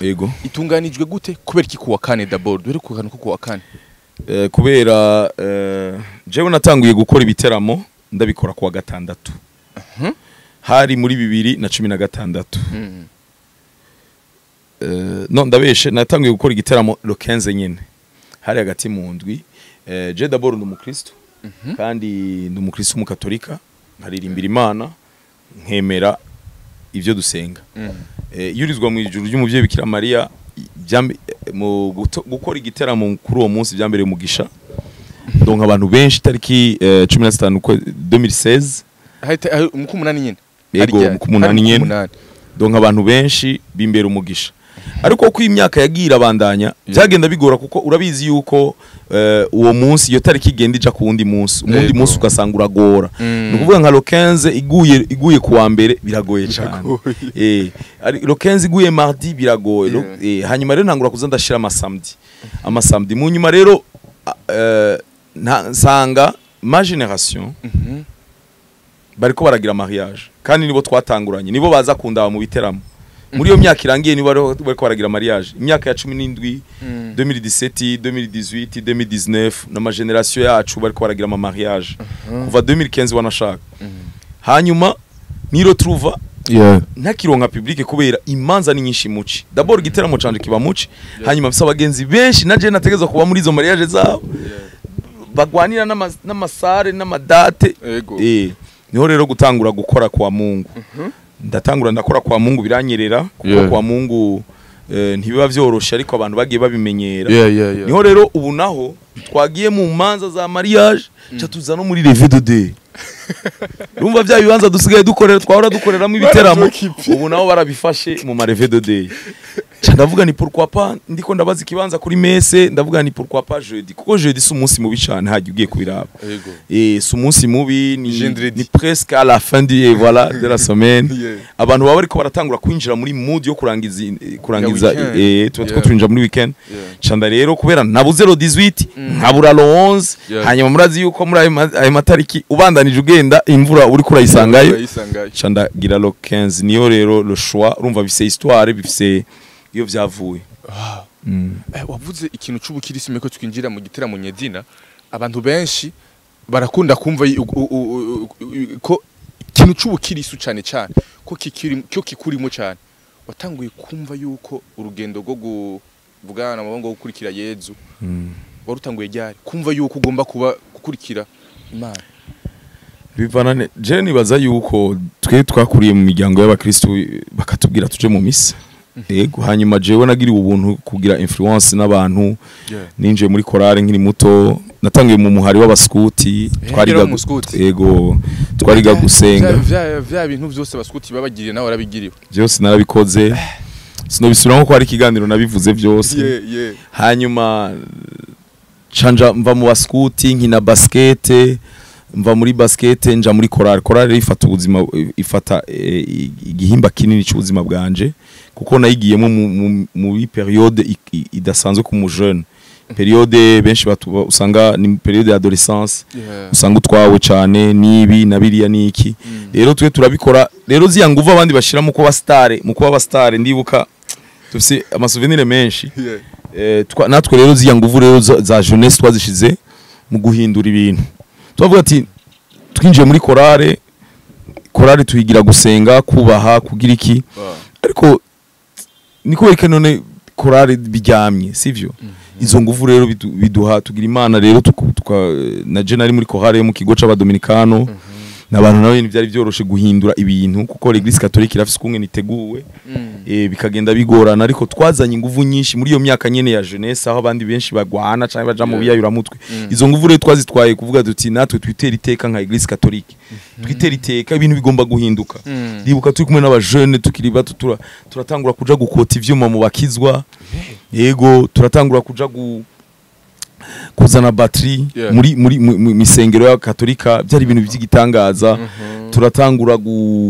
yego itunganijwe gute kubera iki kuwa kane d'abord dore kuwa kane kuwa kane kubera jewe natanguye gukora ibiteramo ndabikora kuwa gatandatu hari muri 2016 no ndabeshe natanguye gukora igiteramo le 15 nyene hari hagati mu ndwi je d'abord ndumukristo kandi ndumukristo mu katolika nkaririmbira Imana nkemera ivyo dusenga yurizwa mu ijuru ry'umuvyeyi Bikira Maria mu gukora igiteramo kuri uwo munsi byambere umugisha donc abantu benshi tariki 15 2016 mukumunani nyene yego mukumunani nyene donc abantu benshi bimbera umugisha ariko ko imyaka yagira abandanya byagenda bigora kuko urabizi yuko uwo munsi iyo tariki igenda ija ku wundi munsi umundi munsi ugasanga uragora nukuvuga nka lo 15 iguye kuwa mbere biragoye cyane lo 15 iguye mardi biragoye hanyuma rero ntangura kuza ndashira amasamedi mu nyuma rero nsanga ma generation bariko baragira mariage kandi nibo twatanguranye nibo baza kundaba mu biteramo muri iyo myaka irangiye nibo bariko baragira mariage imyaka ya 17 2017 2018 2019 na ma generation yacu bariko baragira ama mariage kuva 2015 wanashaka hanyuma niro truva ntakironka public kubera imanza ni nyinshi muci d'abord giteramo canje kiba muci hanyuma bisa abagenzi benshi naje nategezwa kuba muri izo mariage zabo bagwanira n'amasare n'amadate niho rero gutangura gukora kwa Mungu ndatangura ndakora kwa Mungu biranyerera kuko kwa Mungu ntibiba vyorosha ariko abantu bagiye babimenyera niho rero ubu naho twagiye mu manza za mariage cha tuzano muri reve de deux urumva bya bibanza dusigaye dukorera twahora dukoreramo ibiteramo ubu naho barabifashe mu mareve de deux ndavuga ni pourquoi pas ndiko ndabaza ikibanza kuri messe ndavuga ni pourquoi pas jeudi kuko jeudi si umunsi mubi cyane hagiye ugiye kubiraba si umunsi mubi ni presque à la fin du voilà de la semaine abantu baba ariko baratangura kwinjira muri mood yo kurangiza tuba twinjira muri weekend canda rero kubera nabuze lo 18 nkabura lo 11 hanyuma murazi yuko muri ayo matariki ubandanije ugenda imvura uri kurayisangayo canda gira lo 15 niyo rero le choix urumva bifise histoire bifise iyo vyavuye wavuze ikintu c'ubukirisime ko twinjira mu giteramo nyedina abantu benshi barakunda kumva ko ikintu c'ubukirisu cyane cyane ko kikurimo cyane watanguye kumva yuko urugendo rwo kuvugana mu ngo gukurikira Yezu warutanguye ryari kumva yuko ugomba kuba gukurikira Imana bivanane je nibaza yuko twe twakuriye mu miryango y'abakristo bakatubwira tuje mu misa yego hanyuma jewe nagira ubuntu kugira influence n'abantu ninje muri chorale nkiri muto natangiye mu muhari w'abaskuti twariga yego twariga gusenga vya bintu byose abaskuti babagiriye nawe arabigiriwe byose narabikoze sinobisubiramo ko hari ikiganiro nabivuze byose hanyuma canja mva mu baskuti nkina basket mva muri basket nja muri chorale ifata ubuzima ifata igihimba kinini cy'ubuzima bwanje kuko nayigiyemo mu periode idasanzwe ku mu jeune periode benshi usanga ni periode d'adolescence usanga utwawe cyane nibi nabiriya niki rero twe turabikora rero ziya nguva abandi bashira mu kuba star ndibuka tufise amasouvenir menshi natwe rero ziya nguvu rero za jeunesse twazishize mu guhindura ibintu tuvuga ati twinjiye muri chorale tuyigira gusenga kubaha kugira iki ariko niko bereka none chorale biryamye sivyo izo nguvu rero biduha tugira Imana rero na je nari muri chorale yo mu kigo c'abadominikano nabantu nawe byari byoroshe guhindura ibintu kuko l'Eglise catholique irafise kumwe niteguwe bikagenda bigorana ariko twazanye inguvu nyinshi muri iyo myaka nyene ya jeunesse aho abandi benshi bagwana cyane baja mu biyayura mutwe izo nguvu rero twazitwaye kuvuga duti natwe twitera iteka nka Eglise catholique twitera iteka ibintu bigomba guhinduka ndibuka turi kumwe n'aba jeune tukiri bato turatangura kuja gukota ivyuma mu bakizwa yego turatangura kuja kuzana batterie muri misengero ya katolika byari ibintu by'igitangaza turatangura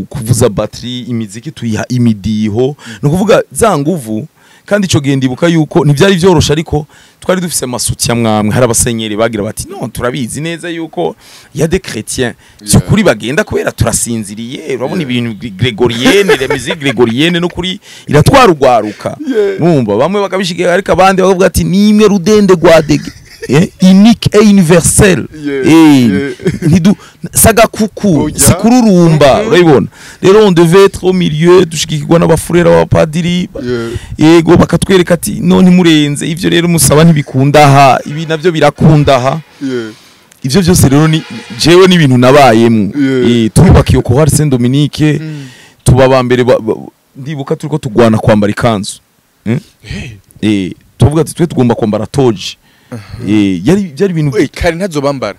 kuvuza batterie imiziki tuyiha imidiho no kuvuga za nguvu kandi ico gihe ndibuka yuko ntibyari byorosha ariko twari dufise amasutya mwamwe hari abasenyeri bagira bati no turabizi neza yuko ya des chrétiens cyukuri bagenda kubera turasinziriye urabona ibintu gregorienne les musiques gregorienne no kuri iratwara ugwaruka numva bamwe bakabishikiye ariko abandi bakavuga ati nimwe rudende gwadege unique et universel ntidu sagakuku sikururumba urabibona rero on devait être au milieu dushikirwa n'abafurera b'abapadiri yego bakatwereka ati none murenze ivyo rero musaba ntibikundaha ibi navyo birakundaha ivyo byose rero ni jewe n'ibintu nabayemo turubaka iyo chorale Saint Dominique tuba mbere ndibuka turiko tugwana kwambara ikanzu tuvuga ati twe tugomba kwambara toji yari ibintu kare ntazobambara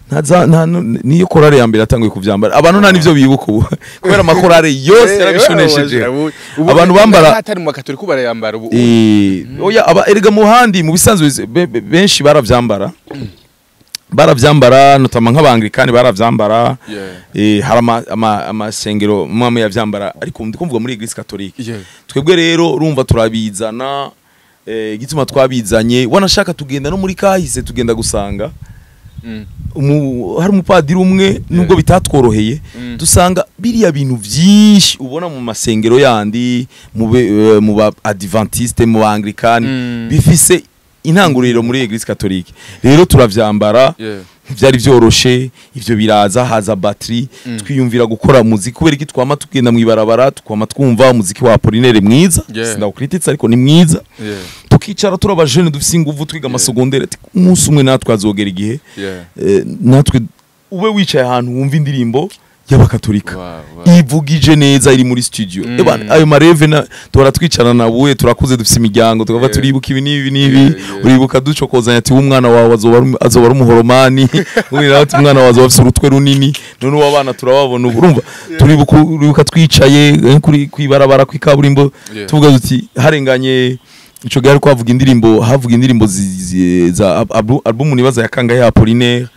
niyo chorale ya mbere atanguye kuvyambara abantu nta nivyo bibuka ubu kubera amakorale yose yarabishonesheje abantu bambara atari mu katolika barayambara ubu oya erega mu handi mu bisanzwe benshi baravyambara notama nk'abanglikani baravyambara hari amasengero mwamwe yavyambara ariko ndiko mvuga muri Eglise catholique twebwe rero urumva turabizana igituma twabizanye wanashaka tugenda no muri kahise tugenda gusanga hari umupadiri umwe nubwo bitatworoheye dusanga biriya bintu byinshi ubona mu masengero yandi mu ba adventiste mu anglikani bifise intanguriro muri Eglise Catholique rero turavyambara byari byoroshe ivyo biraza haza battery twiyumvira gukora muziki kubera iki twama tugenda mwibarabara twama twumva umuziki wa Apollinaire mwiza sindawukrititse ariko ni mwiza tukicara turaba jeune dufise inguvu twiga amasogondere umunsi umwe natwe azogera igihe natwe ube wicaye ahantu wumva indirimbo y'abakatolika ivugije neza iri muri studio ayo mareve tora twicarana nabuye turakuze dufise imiryango tukava turibuka ibi nibi uribuka ducokozanya ati umwana wawe azoba ari umuhoromani ati umwana wawe azoba afise urutwe runini none wabana turababona urumva turibuka twicaye kuri kwibarabara kwikaburimbo tuvuga duti harenganye ico gari kwavuga indirimbo havuga indirimbo za album nibaza yakanga ya Apollinaire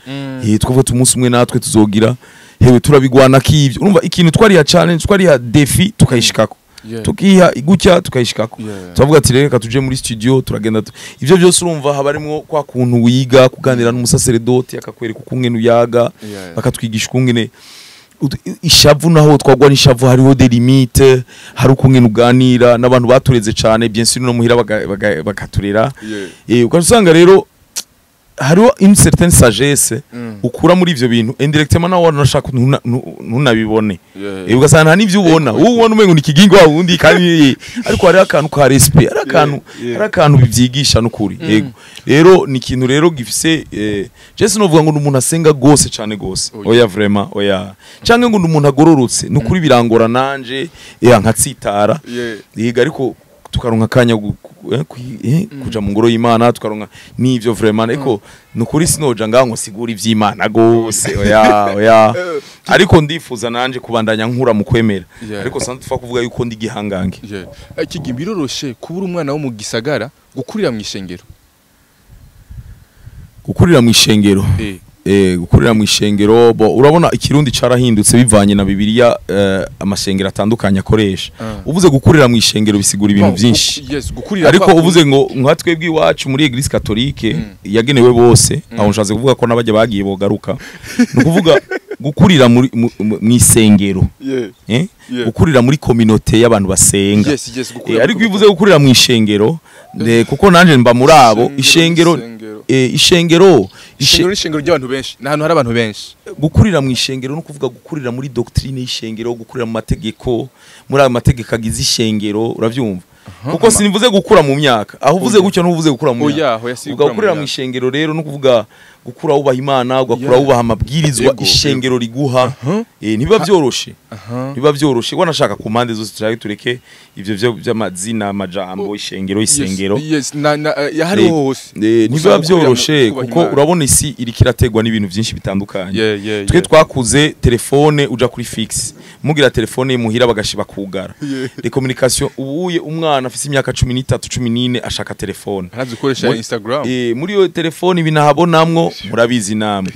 twavuga umunsi umwe natwe tuzogira hewe turabigwana kivyo urumva ikintu twari ya challenge twari ya defi tukayishikako tukiha igutya tukayishikako turavuga ati reka tuje muri studio turagenda ivyo byose urumva habarimo kwa kuntu wiga kuganira n'umusaseredoti akakwereka ukungene uyaga bakatwigisha ukungene ishavu naho twagwa n'ishavu hariho des limites hari ukungene uganira n'abantu batureze cyane bien sûr no muhira bakaturera ukasanga rero hariho une certaine sagesse ukura muri ivyo bintu indirectement nawe wanashaka ntunabibone ugasanga nta nivyo ubona ubona umengo nikigingo wa wundi kandi ariko hari akantu ka respect hari akantu bivyigisha n'ukuri yego rero ni ikintu rero gifise Jesse novuga ngo umuntu asenga gose cyane gose oya vraiment oya canke ngo umuntu agororotse n'ukuri birangora nanje nkatsitara yiga ariko tukaronka kanya kuja mu ngoro y'Imana tukaronka nivyo vraiment eko nukuri sinoja ngango sigura ivy'Imana gose oya ariko ndifuza nanje kubandanya nkura mu kwemera ariko santu tufa kuvuga yuko ndi gihangange iki biroroshe kubura umwana wo mu gisagara gukurira mu ishengero gukurira mu ishengero urabona ikirundi carahindutse bivanye na Bibiliya amashengero atandukanye akoresha uvuze gukurira mu ishengero bisigura ibintu byinshi ariko uvuze ngo nkatwebwe iwacu muri Eglise Catholique yagenewe bose aho nshaze kuvuga ko nabajye bagiye bogaruka no kuvuga gukurira mu isengero gukurira muri communauté y'abantu basenga ariko bivuze gukurira mu ishengero kuko nanje mba muri abo ishengero ry'abantu benshi nahantu hari abantu benshi gukurira mu ishengero no kuvuga gukurira muri doctrine y'ishengero gukurira mu mategeko muri ayo mategeko agize ishengero uravyumva kuko sinivuze gukura mu myaka aho uvuze gutyo no uvuze gukura mu myaka gukurira mu ishengero rero no kuvuga gukura ubaha Imana ugakura ubaha amabwirizwa ishengero riguha niba byoroshe wanashaka ku mpande zose turaye tureke ivyo by'amazina amajambo ishengero yahari hose niba byoroshe kuko urabona isi iri kirategwa n'ibintu byinshi bitandukanye twe twakuze telefone uja kuri fixe mugira telefone muhira bagashiba kugara les communication ubuye umwana afise imyaka 13 14 ashaka telefone arazukoresha Instagram muri yo telefone binahabonamwo murabizi namwe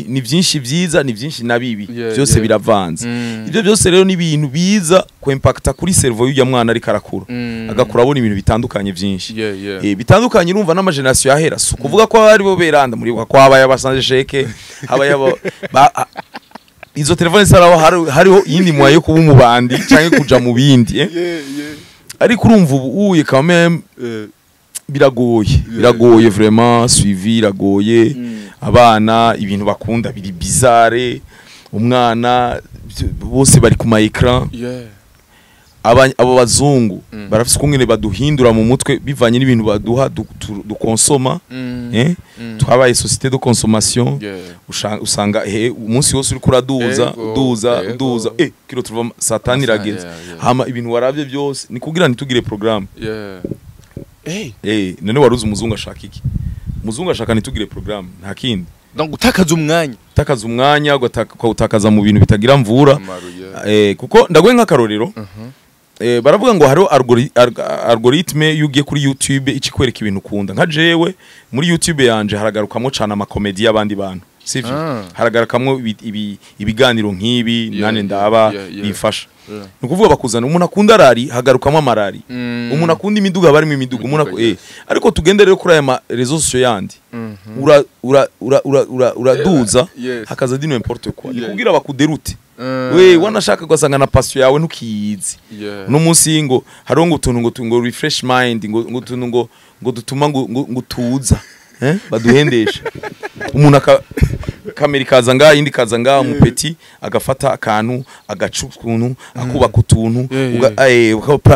ni byinshi byiza ni byinshi nabibi byose biravanze ibyo byose rero ni ibintu biza ko impacta kuri cerveau y'uya mwana ari karakura agakura abona ibintu bitandukanye byinshi bitandukanye urumva n'amageneration yahera so kuvuga ko ari bo beranda muri ko habaye abasanje sheke habaye izo telefone saraho hariho yindi mwaye kuba umubandi canke kuja mu bindi ariko urumva ubuye quand même biragoye vraiment suivi biragoye abana ibintu bakunda biri bizarre umwana bose bari ku ma écran abo bazungu barafise kungene baduhindura mu mutwe bivanye n'ibintu baduha dukonsoma twabaye société de consommation usanga umunsi wose uri kuraduza kiro tuva satani rageze hama ibintu waravye byose ni kugira nitugire programme none waruzi umuzungu ashaka iki umuzungu ashaka nitugire programme nta kindi donc utakaza umwanya utakaza mu bintu bitagira mvura kuko ndagwe nk'akarorero baravuga ngo hariho algoritme yugiye kuri YouTube ikikwereka ibintu ukunda nka jewe muri YouTube yanje haragarukamo cyane amakomedi y'abandi bantu sivyo haragarakamwo ibiganiro nk'ibi nane ndaba bifasha nukuvuga bakuzana umuntu akunda rari hagarukamwo amarari umuntu akunda imiduga barimo imiduga umuntu ariko tugende rero kuri aya rezo sociaux yandi uraduza hakaza dino n'importe quoi kugira bakuderute we wanashaka gasanga na passion yawe ntukiyizi no munsi ngo hariho ngo utuntu ngo refresh mind ngo utuntu ngo dutuma ngo tuza baduhendesha umuntu kamera kaza nga indi kaza nga umupeti agafata akantu agacukuntu akubaka utuntu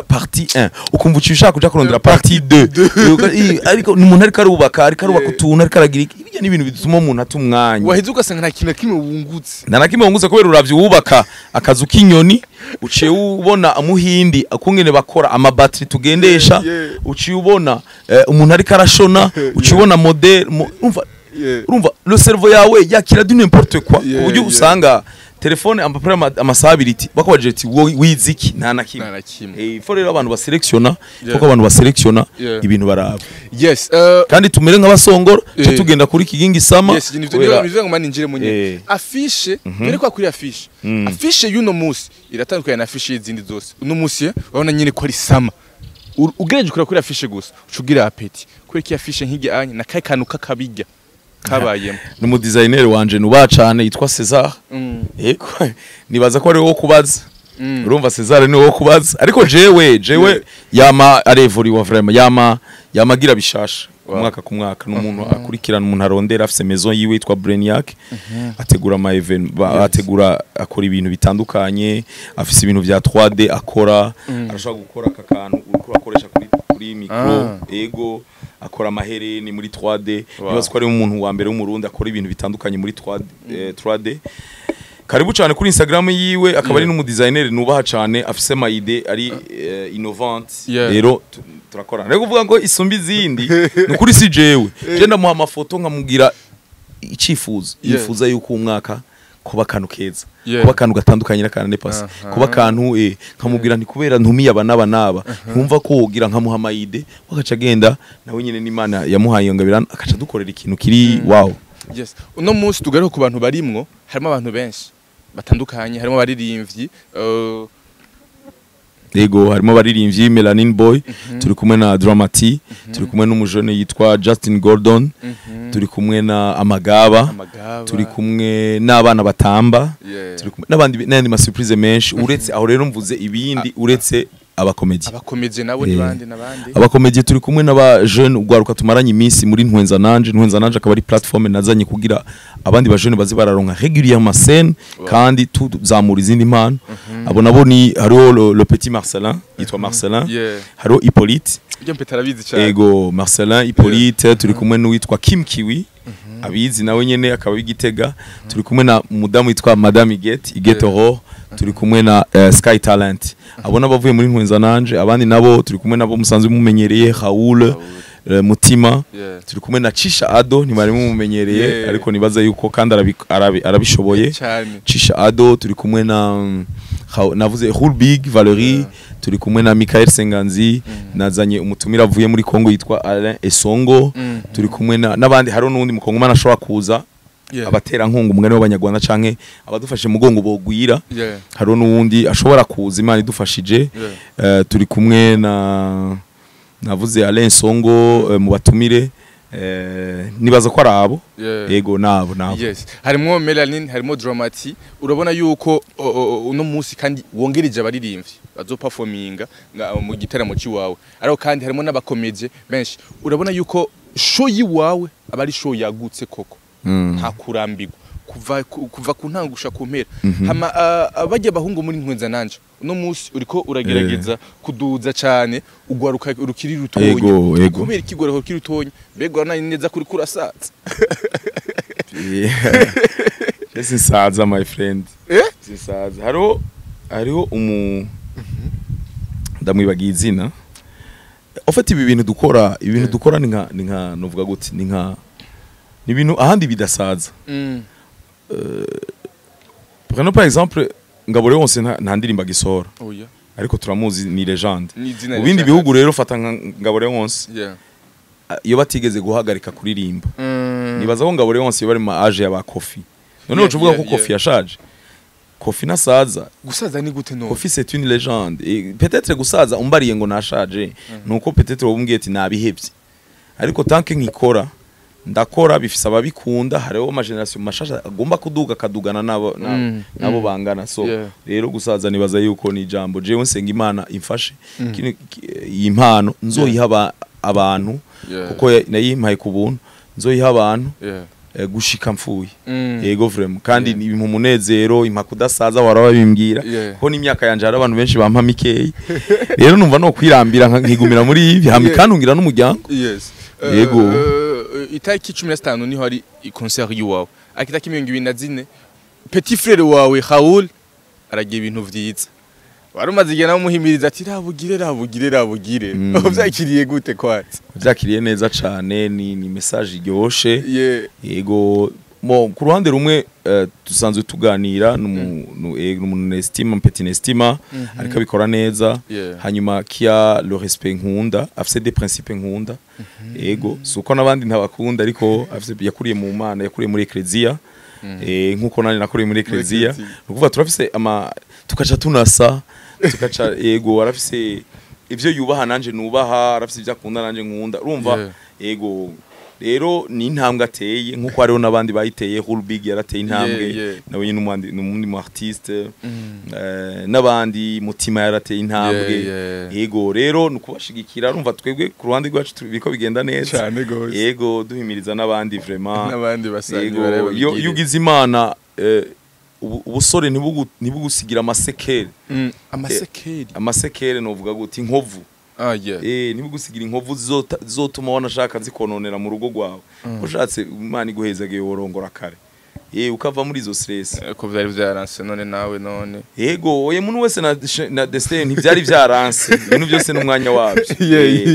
partie 1 ukumva ucishaka kuja kurondera partie 2 ariko umuntu ariko arubaka utuntu ariko aragira ibyo ni ibintu bituma umuntu atumwanya wahize ugasanga nta kintu kimwe wungutse kubera uravye wubaka akazu k'inyoni uciye ubona amuhindi akungene bakora amabattery tugendesha uciye ubona umuntu ariko arashona uciye ubona model urumva le cerveau yawe yakira du n'importe quoi uburyo usanga telefone amasability bakwaje ati wiziki nta nakimwe ifo rero abantu baselectiona kuko abantu baselectiona ibintu baraba kandi tumere nk'abasongoro cyo tugenda kuri kigingi sama nivuze ngo mani njire munye affiche dore kwa kuri affiche y'uno musi iratandukanye na affiche y'izindi zose uno musi babona nyine ko ari sama ugereje kuri affiche gusa ucugira apeti kuri ki affiche nk'igi anye na kai kantu kakabijya kabayemo numu designer wanje nuba cyane yitwa Cesar yego nibaza ko ari wo kubaza urumva Cesar ni wo kubaza ariko jewe yama arevuriwa vraiment yamagira bishasha umwaka ku mwaka n'umuntu akurikirana umuntu arondera afise maison yiwe yitwa Brainiac ategura ama event ategura akora ibintu bitandukanye afise ibintu vya 3D akora arashaka gukora akakantu uko akoresha kuri micro ego akora amahereni muri 3D nibaza ko ari umuntu wa mbere w'umurundi akora ibintu bitandukanye muri 3D karibu cyane kuri Instagram yiwe akaba ari n'umu designer nubaha cyane afise ma idée ari innovante rero turakorana rego kuvuga ngo isumbi izindi nukuri si jewe je ndamuha amafoto nkamugira icifuzo yifuza yuko umwaka kuba kantu keza kuba kantu gatandukanye n'akana nepasi kuba kantu nkamubwira nti kubera ntumiye naba nkumva ko wogira nkamuha amayide wakaca agenda nawe nyine n'Imana yamuhaye ngabirana akaca dukorera ikintu kiri wow uno munsi tugaruka ku bantu barimwo harimo abantu benshi batandukanye harimo abaririmbyi Ego harimo abaririmbyi Melanin Boy turi kumwe na Dramati turi kumwe n'umujone yitwa Justin Gordon turi kumwe na Amagaba turi kumwe n'abana batamba turi kumwe n'abandi ma surprise menshi uretse aho rero mvuze ibindi uretse abakomedie nabo nibandi abakomedie turi kumwe n'aba jeune ugwaruka tumaranye iminsi muri Ntwenza nanje akaba ari platform nazanye kugira abandi ba jeune bazi bararonka régulièrement scène kandi tuzamura izindi mpano abo nabo ni hariho le petit Marcelin yitwa Marcelin hariho Hippolyte ego Marcelin Hippolyte turi kumwe n'uwitwa Kim Kiwi abizi nawe nyene akaba bigitega turi kumwe na mudamu yitwa Madame Igetoro turi kumwe na Sky Talent abona bavuye muri Ntwenza nanje abandi nabo turi kumwe nabo musanzwe mumenyereye Raoul Mutima turi kumwe na Chisha Ado ntibari mumenyereye ariko nibaza yuko kandi arabishoboye Chisha Ado turi kumwe na navuze Roule Big Valerie turi kumwe na Michael Senganzi nazanye umutumira avuye muri Kongo yitwa Alain Esongo turi kumwe n'abandi haro n'undi mukongo mana ashobora kuza abatera nkungu umugani w'abanyarwanda canke abadufashe mugongo bogwira haro n'undi ashobora kuza Imana idufashije turi kumwe na navuze Alain Songo mu batumire nibaza ko arabo yego nabo harimo Melanin harimo Dramati urabona yuko uno munsi kandi wongereje abaririmbyi bazoperforminga mu gitaramo ciwawe ariko kandi harimo n'abakomedie benshi urabona yuko show yiwawe abari show yagutse koko nta kurambirwa kuva ku ntangusha ku mpera hama abajya bahungu muri Ntwenza nanje uno munsi uriko uragerageza kuduza cyane ugwaruka rukiri rutonye kubera ikigoro rukiri rutonye mbega nani neza kuri kurasatsa sisaza my friend sisaza hariho ndamwibagiye izina ofite ibi bintu dukora ni nka novuga gute ni ibintu ahandi bidasaza Preno par exemple Ngabore wonse nta ndirimba gisora ariko turamuzi ni legende mu bindi bihugu rero fata Ngabore wonse iyo batigeze guhagarika kuririmba nibaza ko Ngabo Leonce bari mu age ya ba Kofi none ucuvuga ko Kofi yashaje Kofi nasaza gusaza ni gute no Kofi c'est une légende et peut-être gusaza umbariye ngo nashaje nuko peut-être wobumbwiye ati nabihevye ariko tanke nkikora ndakora bifise ababikunda hariho ama generation mashasha agomba kuduga kadugana nabo bangana so rero gusaza nibaza yuko ni jambo jewe nsenga Imana imfashe iyi mpano nzoyiha abantu kuko nayimpaye ku buntu nzoyiha abantu gushika mfuye yego vraiment kandi ni mu munezero impaka udasaza warababimbwira ko n'imyaka yanje hari abantu benshi bampa mikeyi rero numva no kwirambira nkigumira muri ibi hamikanungira n'umuryango yego itariki 15 niho hari concert yiwawe akita kimiyongo 2024 petit frère wawe Raoul aragiye ibintu vyiza warumaze igena umuhimiriza ati rabugire byakiriye gute kwatse byakiriye neza cyane ni message iryoshe yego ku ruhande rumwe dusanzwe tuganira n'umuntu estima petit estima ariko abikora neza hanyuma kia le respect nkunda afise des principes nkunda yego suko nabandi ntabakunda ariko afise yakuriye mu Mana yakuriye muri ecclesia nkuko nani nakuriye muri ecclesia nukuvuga turafise tukaca tunasa tukaca yego arafise ivyo yubaha nanje nubaha arafise ivyo akunda nanje nkunda urumva yego rero ni intambwe ateye nkuko hariho nabandi bayiteye Hulbig yarateye intambwe nawe n'umundi mu artiste nabandi mutima yarateye intambwe yego rero nukubashigikira urumva twebwe ku ruhande rwacu biko bigenda neza yego duhimiriza nabandi vraiment nabandi basangiye bareba yugize Imana ubusore ntibugusigira amasekere novuga guti inkovu ntibugusigira inkovu zotuma wanashaka zikononera mu rugo rwawe ushatse Imana iguhezage worongora kare ukava muri izo stress ko byari byaranse none yego oye muntu wese na destin ntibyari byaranse ibintu byose n'umwanya wabyo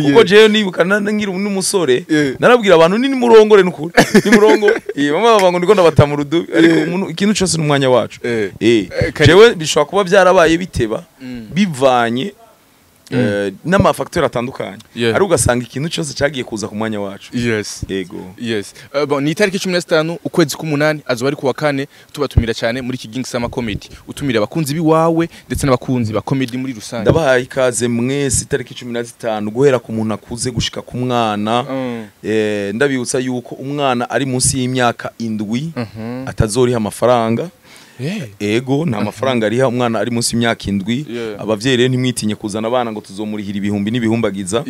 kuko jewe nibuka ngira n'umusore narabwira abantu ni murongore n'ukuri ni murongo mama babango ndiko ndabatama urudubi ariko umuntu ikintu cyose n'umwanya wacu jewe bishobora kuba byarabaye biteba bivanye n'amafacteur atandukanye ari ugasanga ikintu cyose cyagiye kuza ku mwanya wacu yego bon ni itariki 15 ukwezi k'umunani azo bari kuwa kane tubatumira cyane muri King Sama Comedy utumira abakunzi biwawe ndetse n'abakunzi ba comedy muri rusange ndabahaye ikaze mwese itariki 15 guhera ku muntu akuze gushika ku mwana ndabibutsa yuko umwana ari munsi y'imyaka 7 atazoriha amafaranga ego nta mafaranga ariha umwana ari munsi y'imyaka 7 abavyeyi rero ntimwitinye kuzana abana ngo tuzomurihira ibihumbi n'ibihumbagiza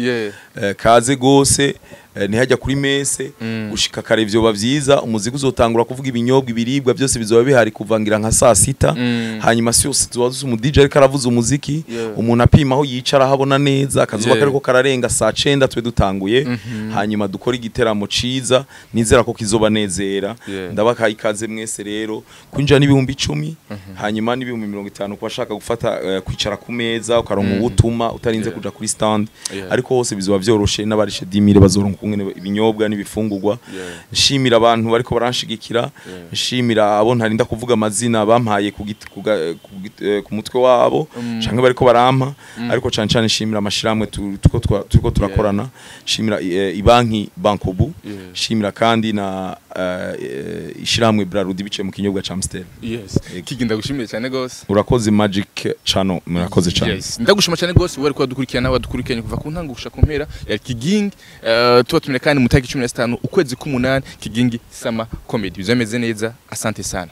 kaze gose ntihajya kuri mese gushika kare byo bavyiza umuziki uzotangura kuvuga ibinyobwa ibiribwa byose bizoba bihari kuvangira nka saa 6 hanyuma si yose tuwazuza umu DJ ariko aravuza umuziki umuntu apima aho yicara habona neza akazuba kariko kararenga saa 9 twe dutanguye hanyuma dukora igiteramo ciza nizera ko kizoba nezera ndabaka ikaze mwese rero kwinjira n'ibihumbi 10 hanyuma n'ibihumbi 50 kubashaka gufata kwicara ku meza ukaronka ubutuma utarinze kuja kuri stand ariko hose bizoba vyoroshe n'abarishe 10,000 bazoronka ibinyobwa n'ibifungurwa nshimira abantu bariko baranshigikira nshimira abo ntarinda kuvuga amazina bampaye ku mutwe wabo canke bariko barampa ariko cyane cyane nshimira amashiramwe turiko turakorana nshimira ibanki Bankobu nshimira kandi na ishiramwe Brarudi bice mu kinyobwa ca Amstel kiginda gushimira cyane gose urakoze Magic Channel murakoze cyane ndagushima cyane gose wari kwa dukurikirana wadukurikiranye kuva ku ntango gushaka kumpera ya King tubatumire kandi mu tariki 15 ukwezi k'umunani King Sama Comedy bizameze neza asante sana